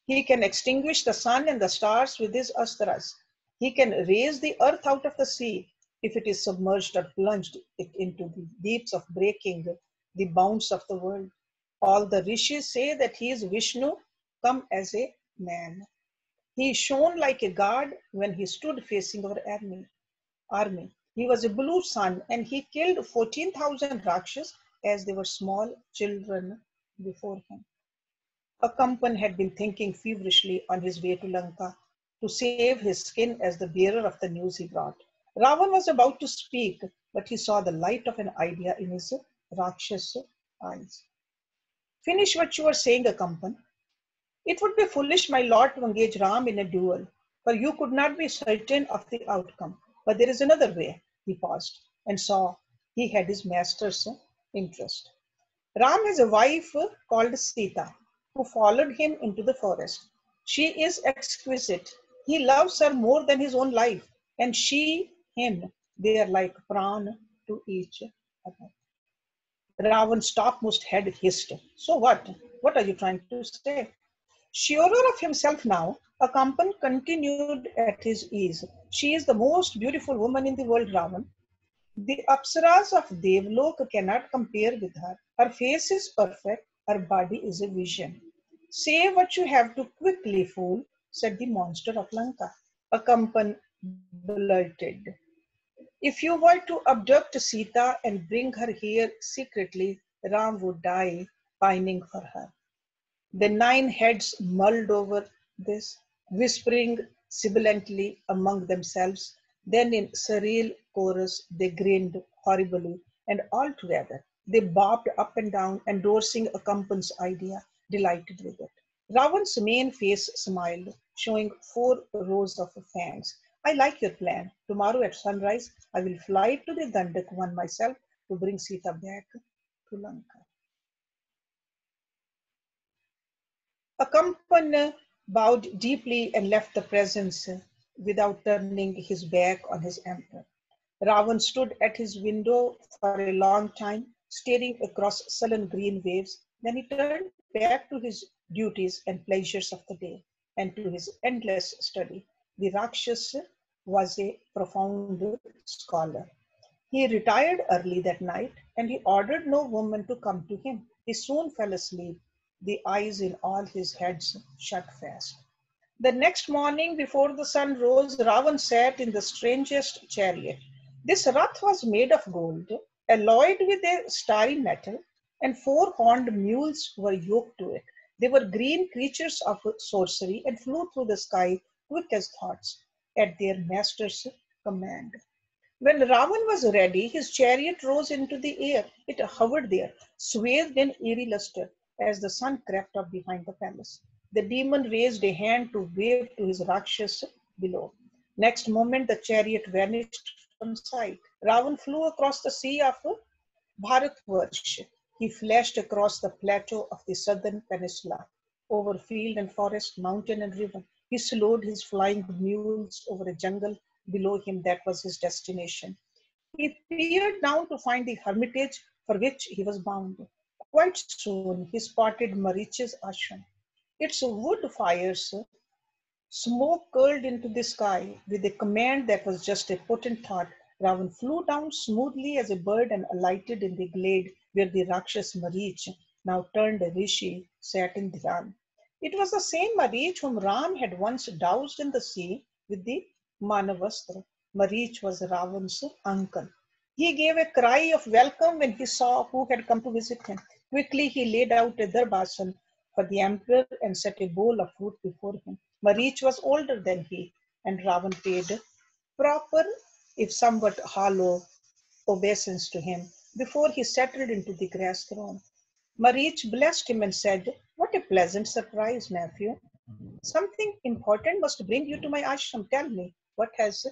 he can extinguish the sun and the stars with his astras. He can raise the earth out of the sea if it is submerged or plunged it into the deeps of breaking the bounds of the world. All the rishis say that he is Vishnu come as a man. He shone like a god when he stood facing our army. He was a blue sun and he killed 14,000 Rakshas as they were small children before him. Akampan had been thinking feverishly on his way to Lanka to save his skin as the bearer of the news he brought. Ravan was about to speak, but he saw the light of an idea in his Rakshas eyes. "Finish what you were saying, Akampan." "It would be foolish, my lord, to engage Ram in a duel, for you could not be certain of the outcome. But there is another way." He paused and saw he had his master's interest. "Ram has a wife called Sita, who followed him into the forest. She is exquisite. He loves her more than his own life, and she him. They are like pran to each other." Ravan's topmost head hissed. "So what? What are you trying to say?" Surer of himself now, Akampan continued at his ease. "She is the most beautiful woman in the world, Ravan. The Apsaras of Devlok cannot compare with her. Her face is perfect, her body is a vision." "Say what you have to quickly, fool," said the monster of Lanka. Akampan blurted, "If you were to abduct Sita and bring her here secretly, Ram would die pining for her." The 9 heads mulled over this, whispering sibilantly among themselves. Then in surreal chorus they grinned horribly, and all together they bobbed up and down, endorsing Akampan's idea, delighted with it. Ravan's main face smiled, showing 4 rows of fangs. "I like your plan. Tomorrow at sunrise, I will fly to the Dandakwan myself to bring Sita back to Lanka." Akampan bowed deeply and left the presence without turning his back on his emperor. Ravan stood at his window for a long time, staring across sullen green waves. Then he turned back to his duties and pleasures of the day and to his endless study. The Rakshas was a profound scholar. He retired early that night, and he ordered no woman to come to him. He soon fell asleep, the eyes in all his heads shut fast. The next morning, before the sun rose, Ravan sat in the strangest chariot. This rath was made of gold, alloyed with a starry metal, and four horned mules were yoked to it. They were green creatures of sorcery and flew through the sky quick as thoughts at their master's command. When Ravan was ready, his chariot rose into the air. It hovered there, swathed in eerie luster, as the sun crept up behind the palace. The demon raised a hand to wave to his Rakshas below. Next moment, the chariot vanished from sight. Ravan flew across the sea of Bharatvarsh. He flashed across the plateau of the southern peninsula, over field and forest, mountain and river. He slowed his flying mules over a jungle below him that was his destination. He peered down to find the hermitage for which he was bound. Quite soon he spotted Marich's ashram. Its wood fires smoke curled into the sky with a command that was just a potent thought. Ravan flew down smoothly as a bird and alighted in the glade where the Rakshas Marich, now turned rishi, sat in dhyan. It was the same Marich whom Ram had once doused in the sea with the Manavastra. Marich was Ravan's uncle. He gave a cry of welcome when he saw who had come to visit him. Quickly he laid out a darbasan for the emperor and set a bowl of food before him. Marich was older than he, and Ravan paid proper, if somewhat hollow, obeisance to him before he settled into the grass throne. Marich blessed him and said, "What a pleasant surprise, nephew. Something important must bring you to my ashram. Tell me, what has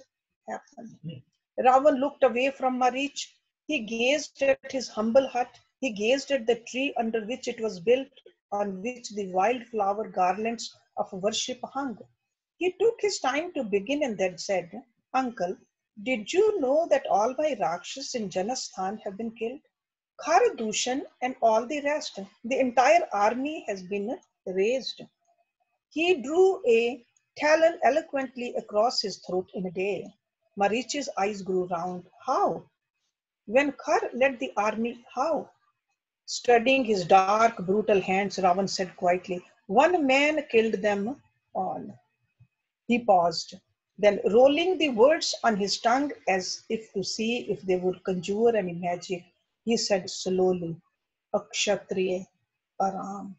happened?" Ravan looked away from Marich. He gazed at his humble hut. He gazed at the tree under which it was built, on which the wildflower garlands of worship hung. He took his time to begin and then said, "Uncle, did you know that all my Rakshas in Janasthan have been killed? Kharadushan and all the rest. The entire army has been razed." He drew a talon eloquently across his throat in a day. Marich's eyes grew round. How? When Khar led the army, how? Studying his dark, brutal hands, Ravan said quietly, "One man killed them all." He paused. Then, rolling the words on his tongue as if to see if they would conjure any magic, he said slowly, "Akshatriya Aram."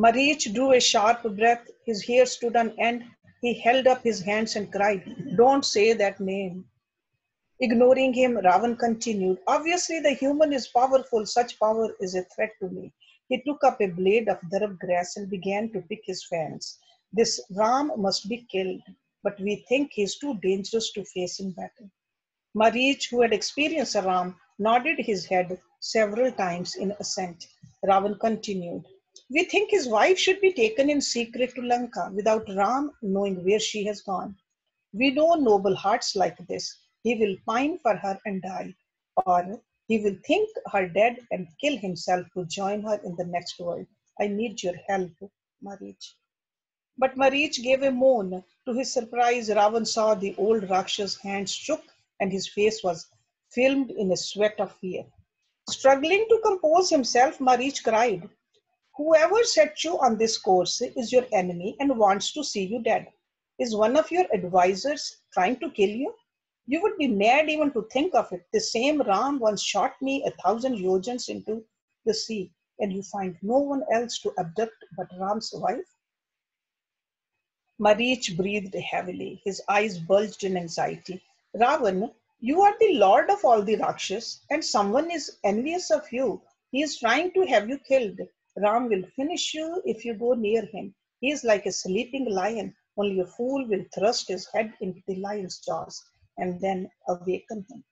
Marich drew a sharp breath. His hair stood on end. He held up his hands and cried, "Don't say that name." Ignoring him, Ravan continued, "Obviously, the human is powerful. Such power is a threat to me." He took up a blade of darab grass and began to pick his fangs. "This Ram must be killed, but we think he is too dangerous to face in battle." Marich, who had experienced Ram, nodded his head several times in assent. Ravan continued, "We think his wife should be taken in secret to Lanka without Ram knowing where she has gone. We know noble hearts like this. He will pine for her and die, or he will think her dead and kill himself to join her in the next world. I need your help, Marich." But Marich gave a moan. To his surprise, Ravan saw the old Rakshas's hands shook and his face was filmed in a sweat of fear. Struggling to compose himself, Marich cried, "Whoever set you on this course is your enemy and wants to see you dead. Is one of your advisors trying to kill you? You would be mad even to think of it. The same Ram once shot me 1,000 yojans into the sea, and you find no one else to abduct but Ram's wife?" Marich breathed heavily. His eyes bulged in anxiety. "Ravan, you are the lord of all the Rakshas, and someone is envious of you. He is trying to have you killed. Ram will finish you if you go near him. He is like a sleeping lion. Only a fool will thrust his head into the lion's jaws and then awaken him.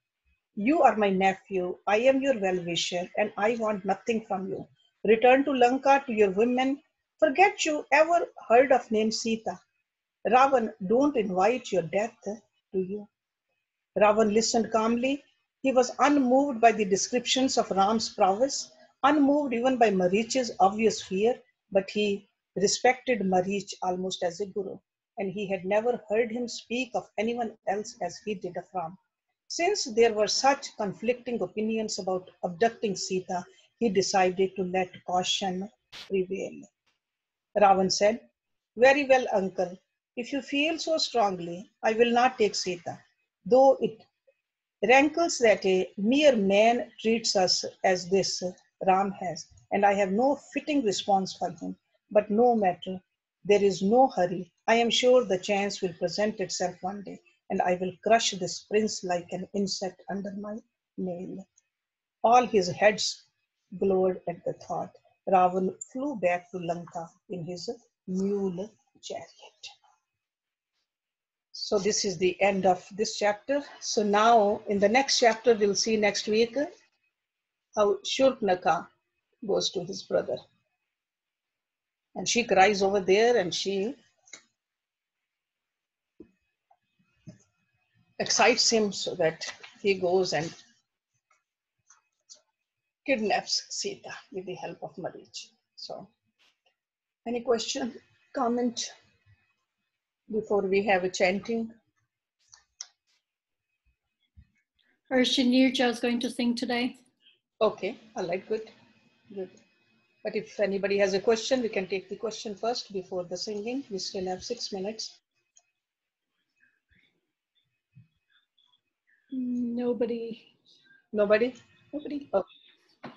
You are my nephew. I am your well-wisher, and I want nothing from you. Return to Lanka to your women. Forget you ever heard of name Sita. Ravan, don't invite your death to you." Ravan listened calmly. He was unmoved by the descriptions of Ram's prowess, unmoved even by Marich's obvious fear, but he respected Marich almost as a guru, and he had never heard him speak of anyone else as he did of Ram. Since there were such conflicting opinions about abducting Sita, he decided to let caution prevail. Ravan said, "Very well, uncle. If you feel so strongly, I will not take Sita, though it rankles that a mere man treats us as this Ram has, and I have no fitting response for him. But no matter, there is no hurry. I am sure the chance will present itself one day, and I will crush this prince like an insect under my nail." All his heads glowed at the thought. Ravan flew back to Lanka in his mule chariot. So this is the end of this chapter. So now in the next chapter, we'll see next week how Shurpanakha goes to his brother. And she cries over there and she excites him so that he goes and kidnaps Sita with the help of Marich. So any question, comment before we have a chanting? Hersh and Nirja is going to sing today. Okay, all right, good. Good. But if anybody has a question, we can take the question first before the singing. We still have 6 minutes. Nobody. Nobody? Nobody. Oh,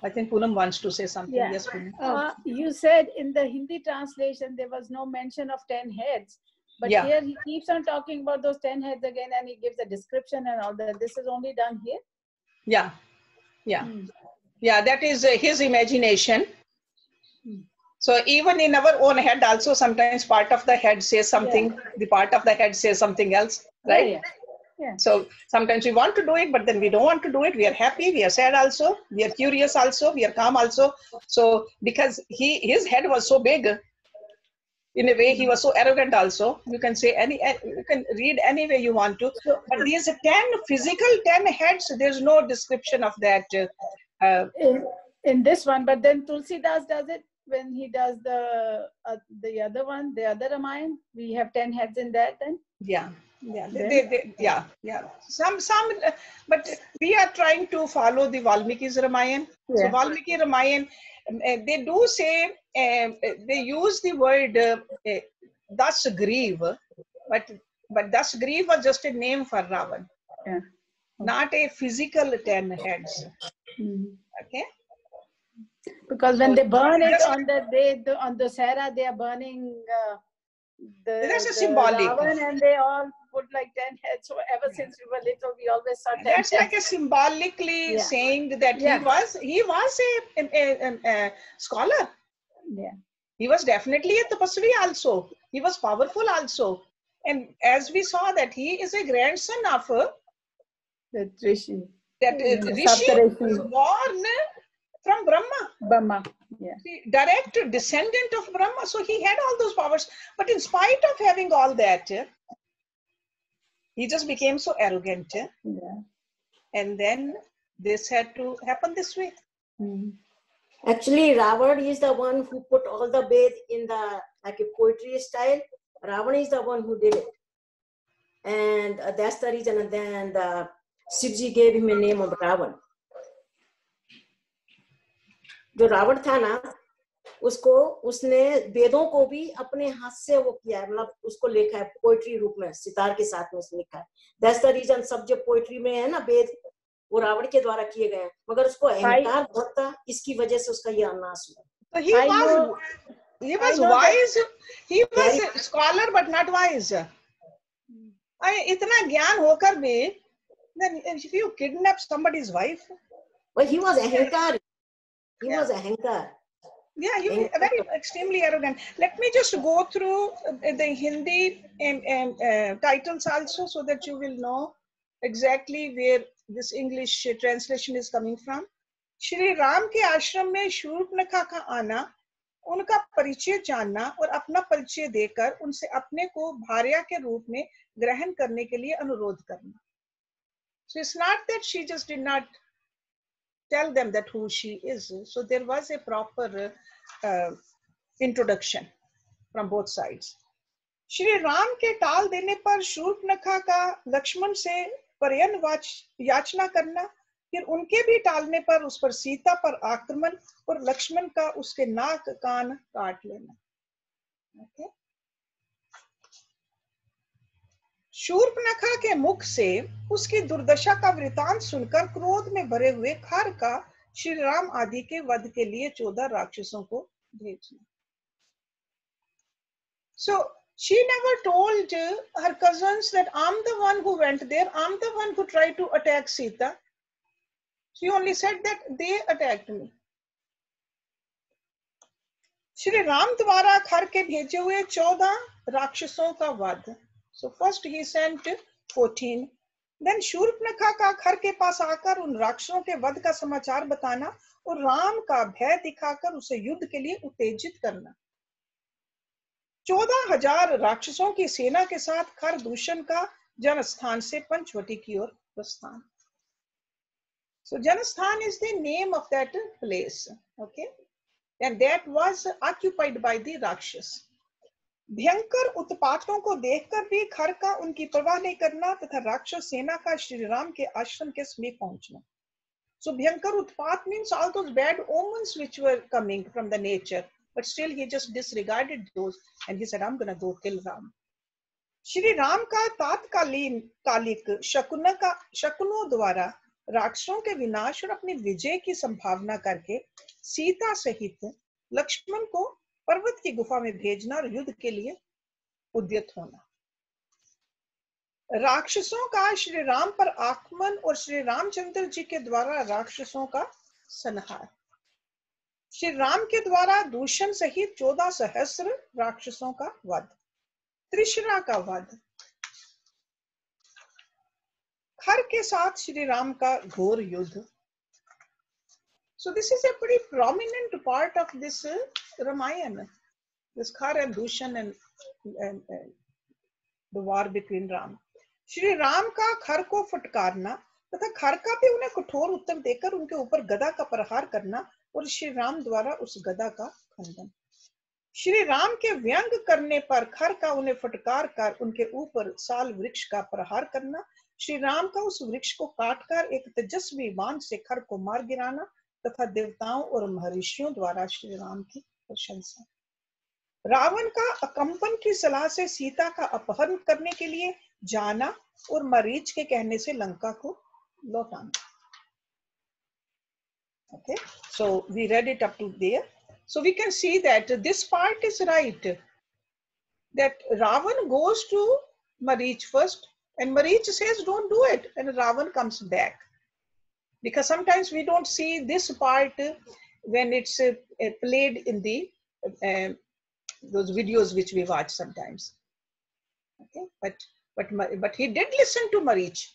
I think Poonam wants to say something. Yeah. Yes, Poonam. You said in the Hindi translation there was no mention of 10 heads, but Yeah. here he keeps on talking about those 10 heads again, and he gives a description and all that. This is only done here? Yeah, yeah. Yeah, that is his imagination. So even in our own head also, sometimes part of the head says something, the part of the head says something else, right? Yeah. So sometimes we want to do it, but then we don't want to do it. We are happy, we are sad also, we are curious also, we are calm also. So because his head was so big, in a way he was so arrogant also. You can say you can read any way you want to. But these 10 physical 10 heads, there's no description of that. In this one, but then Tulsidas does it when he does the other one, the other Ramayan. We have 10 heads in that then. Yeah. Some, but we are trying to follow the Valmiki's Ramayan. Yeah. So Valmiki Ramayan, they do say, they use the word thus grieve, but thus grieve was just a name for Ravan. Yeah. Not a physical 10 heads. Okay. Because when they burn it on the Sahara, they are burning that's a symbolic. Ravan, and they all put like 10 heads. So ever since we were little, we always saw 10 that's heads. Like a symbolically saying that he was a scholar. Yeah. He was definitely a tapasvi also. He was powerful also. And as we saw that he is a grandson of the Rishi. That Rishi was born from Brahma. Yeah. Direct descendant of Brahma. So he had all those powers. But in spite of having all that, he just became so arrogant. Yeah. And then this had to happen this way. Actually, Ravan is the one who put all the Ved in the like a poetry style. Ravan is the one who did it. And that's the reason. And then the Shivji gave him a name of Ravan. जो रावण था ना, उसने वेदों को भी अपने हाथ से वो किया है, मतलब उसको लिखा है पोएट्री रूप में, सितार के साथ में उसने लिखा है. That's the reason सब जो पोएट्री में है ना वेद, वो रावण के द्वारा किए गए हैं, मगर उसको अहंकार बहुत था, इसकी वजह से उसका ये नाश हुआ. So he was wise. He was a scholar but not wise. इतना ज्ञान होकर भी, then if you kidnap somebody's wife, well, he was ahankar. He was ahankar. Yeah, he was very extremely arrogant. Let me just go through the Hindi titles also, so that you will know exactly where this English translation is coming from. Shri Ram के आश्रम में शूर्पणखा का आना, उनका परिचय जानना और अपना परिचय देकर उनसे अपने को भार्या के रूप में ग्रहण करने के लिए अनुरोध करना. So it's not that she just did not tell them that who she is. So there was a proper introduction from both sides. Shri Ram के टाल देने पर शूर्पणखा का लक्ष्मण से पर्यन याचना करना, फिर उनके भी टालने पर उस पर सीता पर आक्रमण और लक्ष्मण का उसके नाक कान काट लेना। okay? शूर्पणखा के मुख से उसकी दुर्दशा का वृतांत सुनकर क्रोध में भरे हुए खर का श्री राम आदि के वध के लिए 14 राक्षसों को भेजना। So she never told her cousins that I'm the one who went there, I'm the one who tried to attack Sita. She only said that they attacked me. Shri Ram द्वारा खर के भेजे हुए 14 राक्षसों का वध। So first he sent 14. Then Shurpanakha का खर के पास आकर उन राक्षसों के वध का समाचार बताना और राम का भय दिखाकर उसे युद्ध के लिए उत्तेजित करना। 14,000 राक्षसों की सेना के साथ खर दूषण का जनस्थान से पंचवटी की ओर प्रस्थान। So Janasthan is the name of that place, okay, and that was occupied by the Rakshas. भयंकर उत्पातों को देखकर भी खर का उनकी परवाह नहीं करना तथा राक्षस सेना का श्री राम के आश्रम के समीप पहुंचना। So भयंकर उत्पात means all those bad omens which were coming from the nature, but still he just disregarded those and he said, I'm going to go kill Ram. Shri Ram का कालिक शकुनों द्वारा राक्षसों के विनाश और अपनी विजय की संभावना करके सीता सहित लक्ष्मण को पर्वत की गुफा में भेजना और युद्ध के लिए उद्यत होना। राक्षसों का श्री राम पर आक्रमण और श्री रामचंद्र जी के द्वारा राक्षसों का संहार। श्री राम के द्वारा दूषण सहित 14 सहस्र राक्षसों का वध। त्रिशरा का वध। खर के साथ श्री राम का घोर युद्ध। So this is a pretty prominent part of this Ramayan, this Khar and Dushan and the war between Ram. Shri Ram का खर को फटकारना तथा खर का भी उन्हें कठोर उत्तर देकर उनके ऊपर गदा का प्रहार करना और श्री राम द्वारा उस गदा का खंडन। श्री राम के व्यंग करने पर खर का उन्हें फटकार कर उनके ऊपर साल वृक्ष का प्रहार करना, श्री राम का उस वृक्ष को काटकर एक तेजस्वी बाण से खर को मार गिराना तथा देवताओं और महर्षियों द्वारा श्री राम की प्रशंसा। रावण का अकंपन की सलाह से सीता का अपहरण करने के लिए जाना और मरीच के कहने से लंका को लौटाना। Okay, so we read it up to there. So we can see that this part is right. That Ravan goes to Marich first, and Marich says, "Don't do it," and Ravan comes back. Because sometimes we don't see this part when it's played in the those videos which we watch sometimes. Okay, but he did listen to Marich.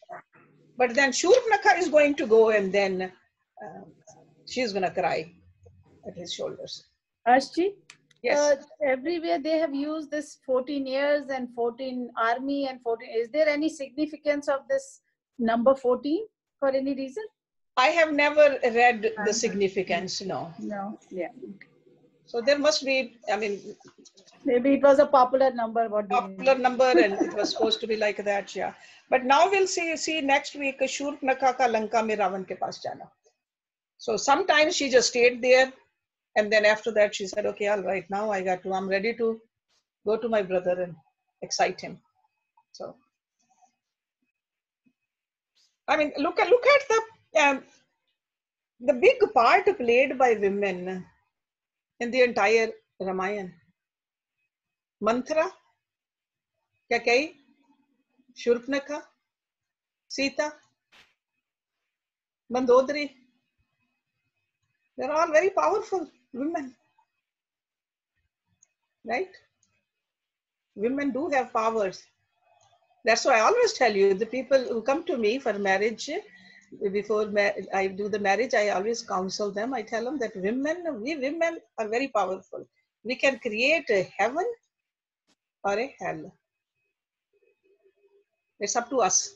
But then Shurpanakha is going to go, and then she's going to cry at his shoulders. Ashji, yes. Everywhere they have used this 14 years and 14 army and 14. Is there any significance of this number 14 for any reason? I have never read the significance, no. No, yeah. So there must be, I mean. Maybe it was a popular number. Popular number and it was supposed to be like that, yeah. But now we'll see next week, Shurpanakha ka Lanka mein Ravan ke paas jana. So sometimes she just stayed there. And then after that, she said, okay, all right, now I'm ready to go to my brother and excite him. So, I mean, look at the big part played by women in the entire Ramayan. Manthara, Kakai, Shurpanakha, Sita, Mandodari. They're all very powerful women, right? Women do have powers. That's why I always tell you, the people who come to me for marriage, before I do the marriage, I always counsel them. I tell them that we women are very powerful. We can create a heaven or a hell. It's up to us.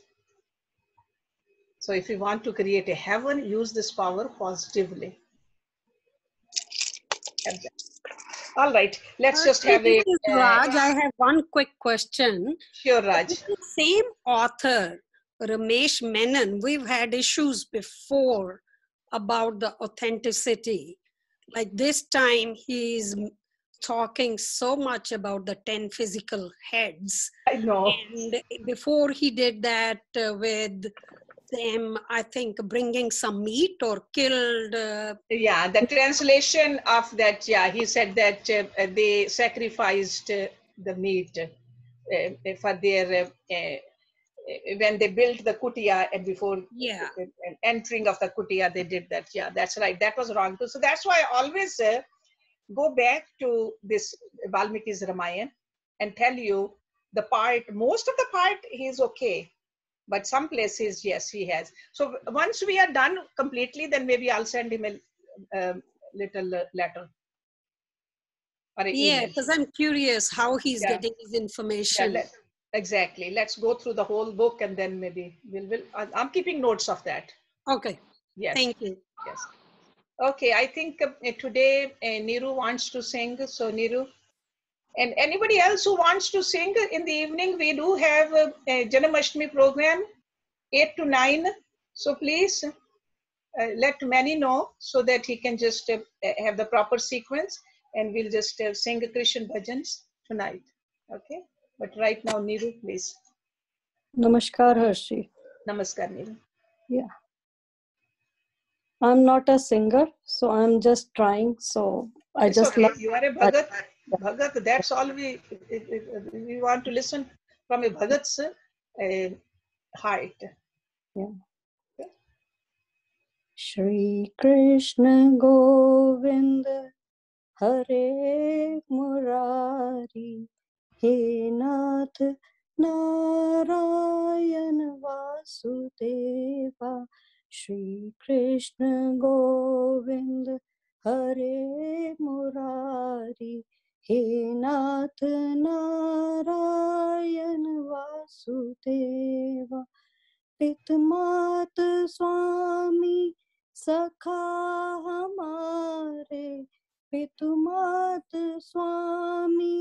So if you want to create a heaven, use this power positively. All right, let's just have a... Raj, I have one quick question. Sure, Raj. This is the same author Ramesh Menon, we've had issues before about the authenticity. Like this time, he's talking so much about the 10 physical heads. I know. And before he did that with them, I think, bringing some meat or killed. Yeah, the translation of that, yeah, he said that they sacrificed the meat for their, when they built the kutia and before entering of the kutia, they did that. Yeah, that's right. That was wrong too. So that's why I always go back to this Valmiki's Ramayan and tell you the part, most of the part he's okay. But some places, yes, he has. So once we are done completely, then maybe I'll send him a little letter or an email. Because I'm curious how he's getting his information. Yeah, exactly. Let's go through the whole book and then maybe we'll I'm keeping notes of that. Okay. Yes. Thank you. Yes. Okay, I think today Niru wants to sing. So Niru, and anybody else who wants to sing in the evening, we do have a Janmashtami program, 8 to 9. So please let Manny know so that he can just have the proper sequence and we'll just sing Christian bhajans tonight. Okay. But right now, Niru, please. Namaskar, Hersh. Namaskar, Niru. Yeah. I'm not a singer, so I'm just trying. So I it's just okay. love. You are a Bhagat. Bhagat, that's all we want to listen from a Bhagat's heart. Yeah. Okay. Shri Krishna Govinda Hare Murari He Nath Narayan Vasudeva Shri Krishna Govinda Hare Murari He Nath Narayan Vasudeva पितमात स्वामी सखा हमारे पितुमात स्वामी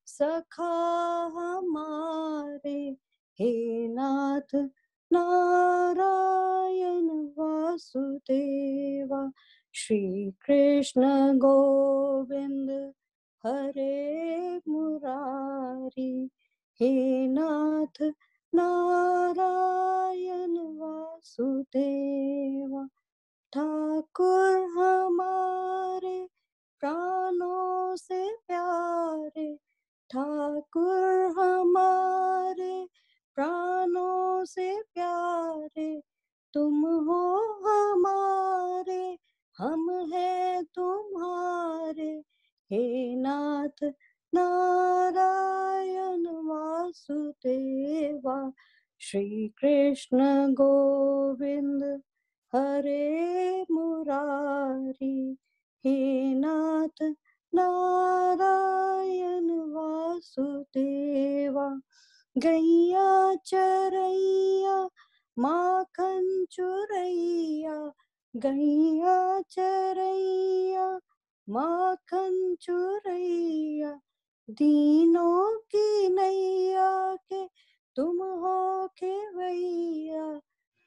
सखा हमारे हे नाथ नारायण वासुदेवा श्री कृष्ण गोविंद हरे मुरारी हे नाथ नारायण वासुदेवा ठाकुर हमारे प्राणों से प्यारे ठाकुर हमारे प्राणों से प्यारे तुम हो हमारे हम हैं तुम्हारे हे नाथ नारायण वासुदेवा श्री कृष्ण गोविंद हरे मुरारी हे नाथ नारायण वासुदेवा गैया चरैया माखन चुरैया गैया चरैया माखन चुरैया दीनों की नैया के तुम हो खेवैया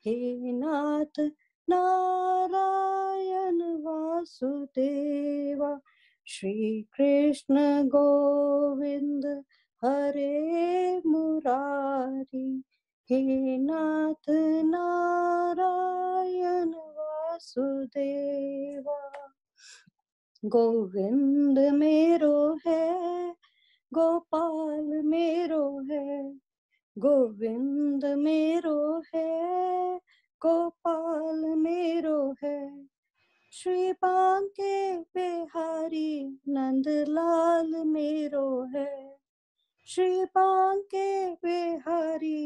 हे नाथ नारायण वासुदेवा श्री कृष्ण गोविंद हरे मुरारी हे नाथ नारायण वासुदेवा गोविंद मेरो है गोपाल मेरो है गोविंद मेरो है गोपाल मेरो है श्री बांके बिहारी नंदलाल मेरो है श्री बांके बिहारी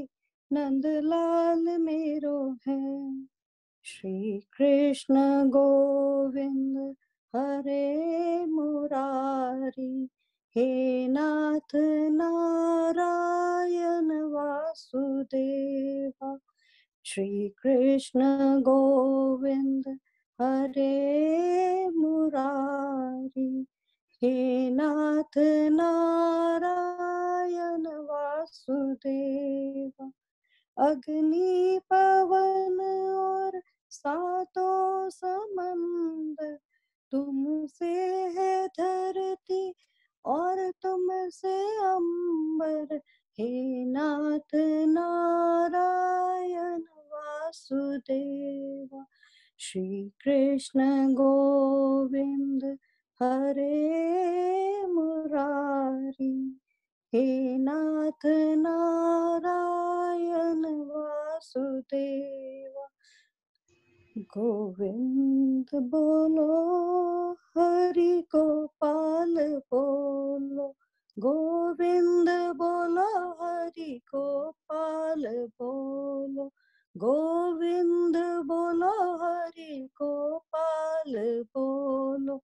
नंदलाल मेरो है श्री कृष्ण गोविंद हरे मुरारी हे नाथ नारायण वासुदेवा श्री कृष्ण गोविंद हरे मुरारी हे नाथ नारायण वासुदेवा अग्नि पवन और सातों समंदर, तुमसे है धरती और तुमसे अंबर, हे नाथ नारायण वासुदेव। श्री कृष्ण गोविंद हरे मुरारी, हे नाथ नारायण वासुदेव। गोविंद बोलो हरि गोपाल बोलो, गोविंद बोलो हरि गोपाल बोलो, गोविंद बोलो हरि गोपाल बोलो,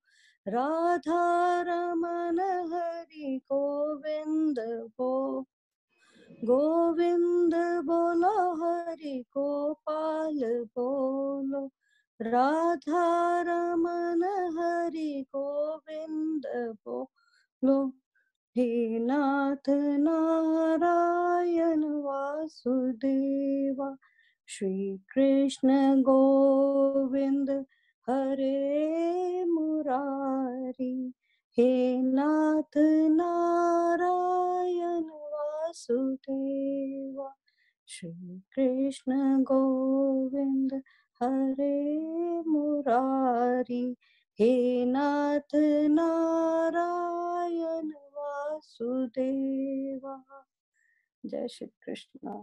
राधा रमन हरि गोविंद बोलो, गोविंद बोलो हरि गोपाल बोलो, राधा रमन हरि गोविंद बोलो, हे नाथ नारायण वासुदेवा। श्री कृष्ण गोविंद हरे मुरारी, हे नाथ नारायण वासुदेवा। श्री कृष्ण गोविंद हरे मुरारी, हे नाथ नारायण वासुदेवा। जय Shri Krishna.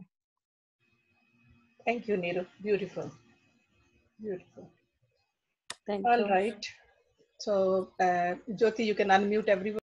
Thank you, Neeru. Beautiful. Beautiful. Thank All you. right. So, Jyoti, you can unmute everyone.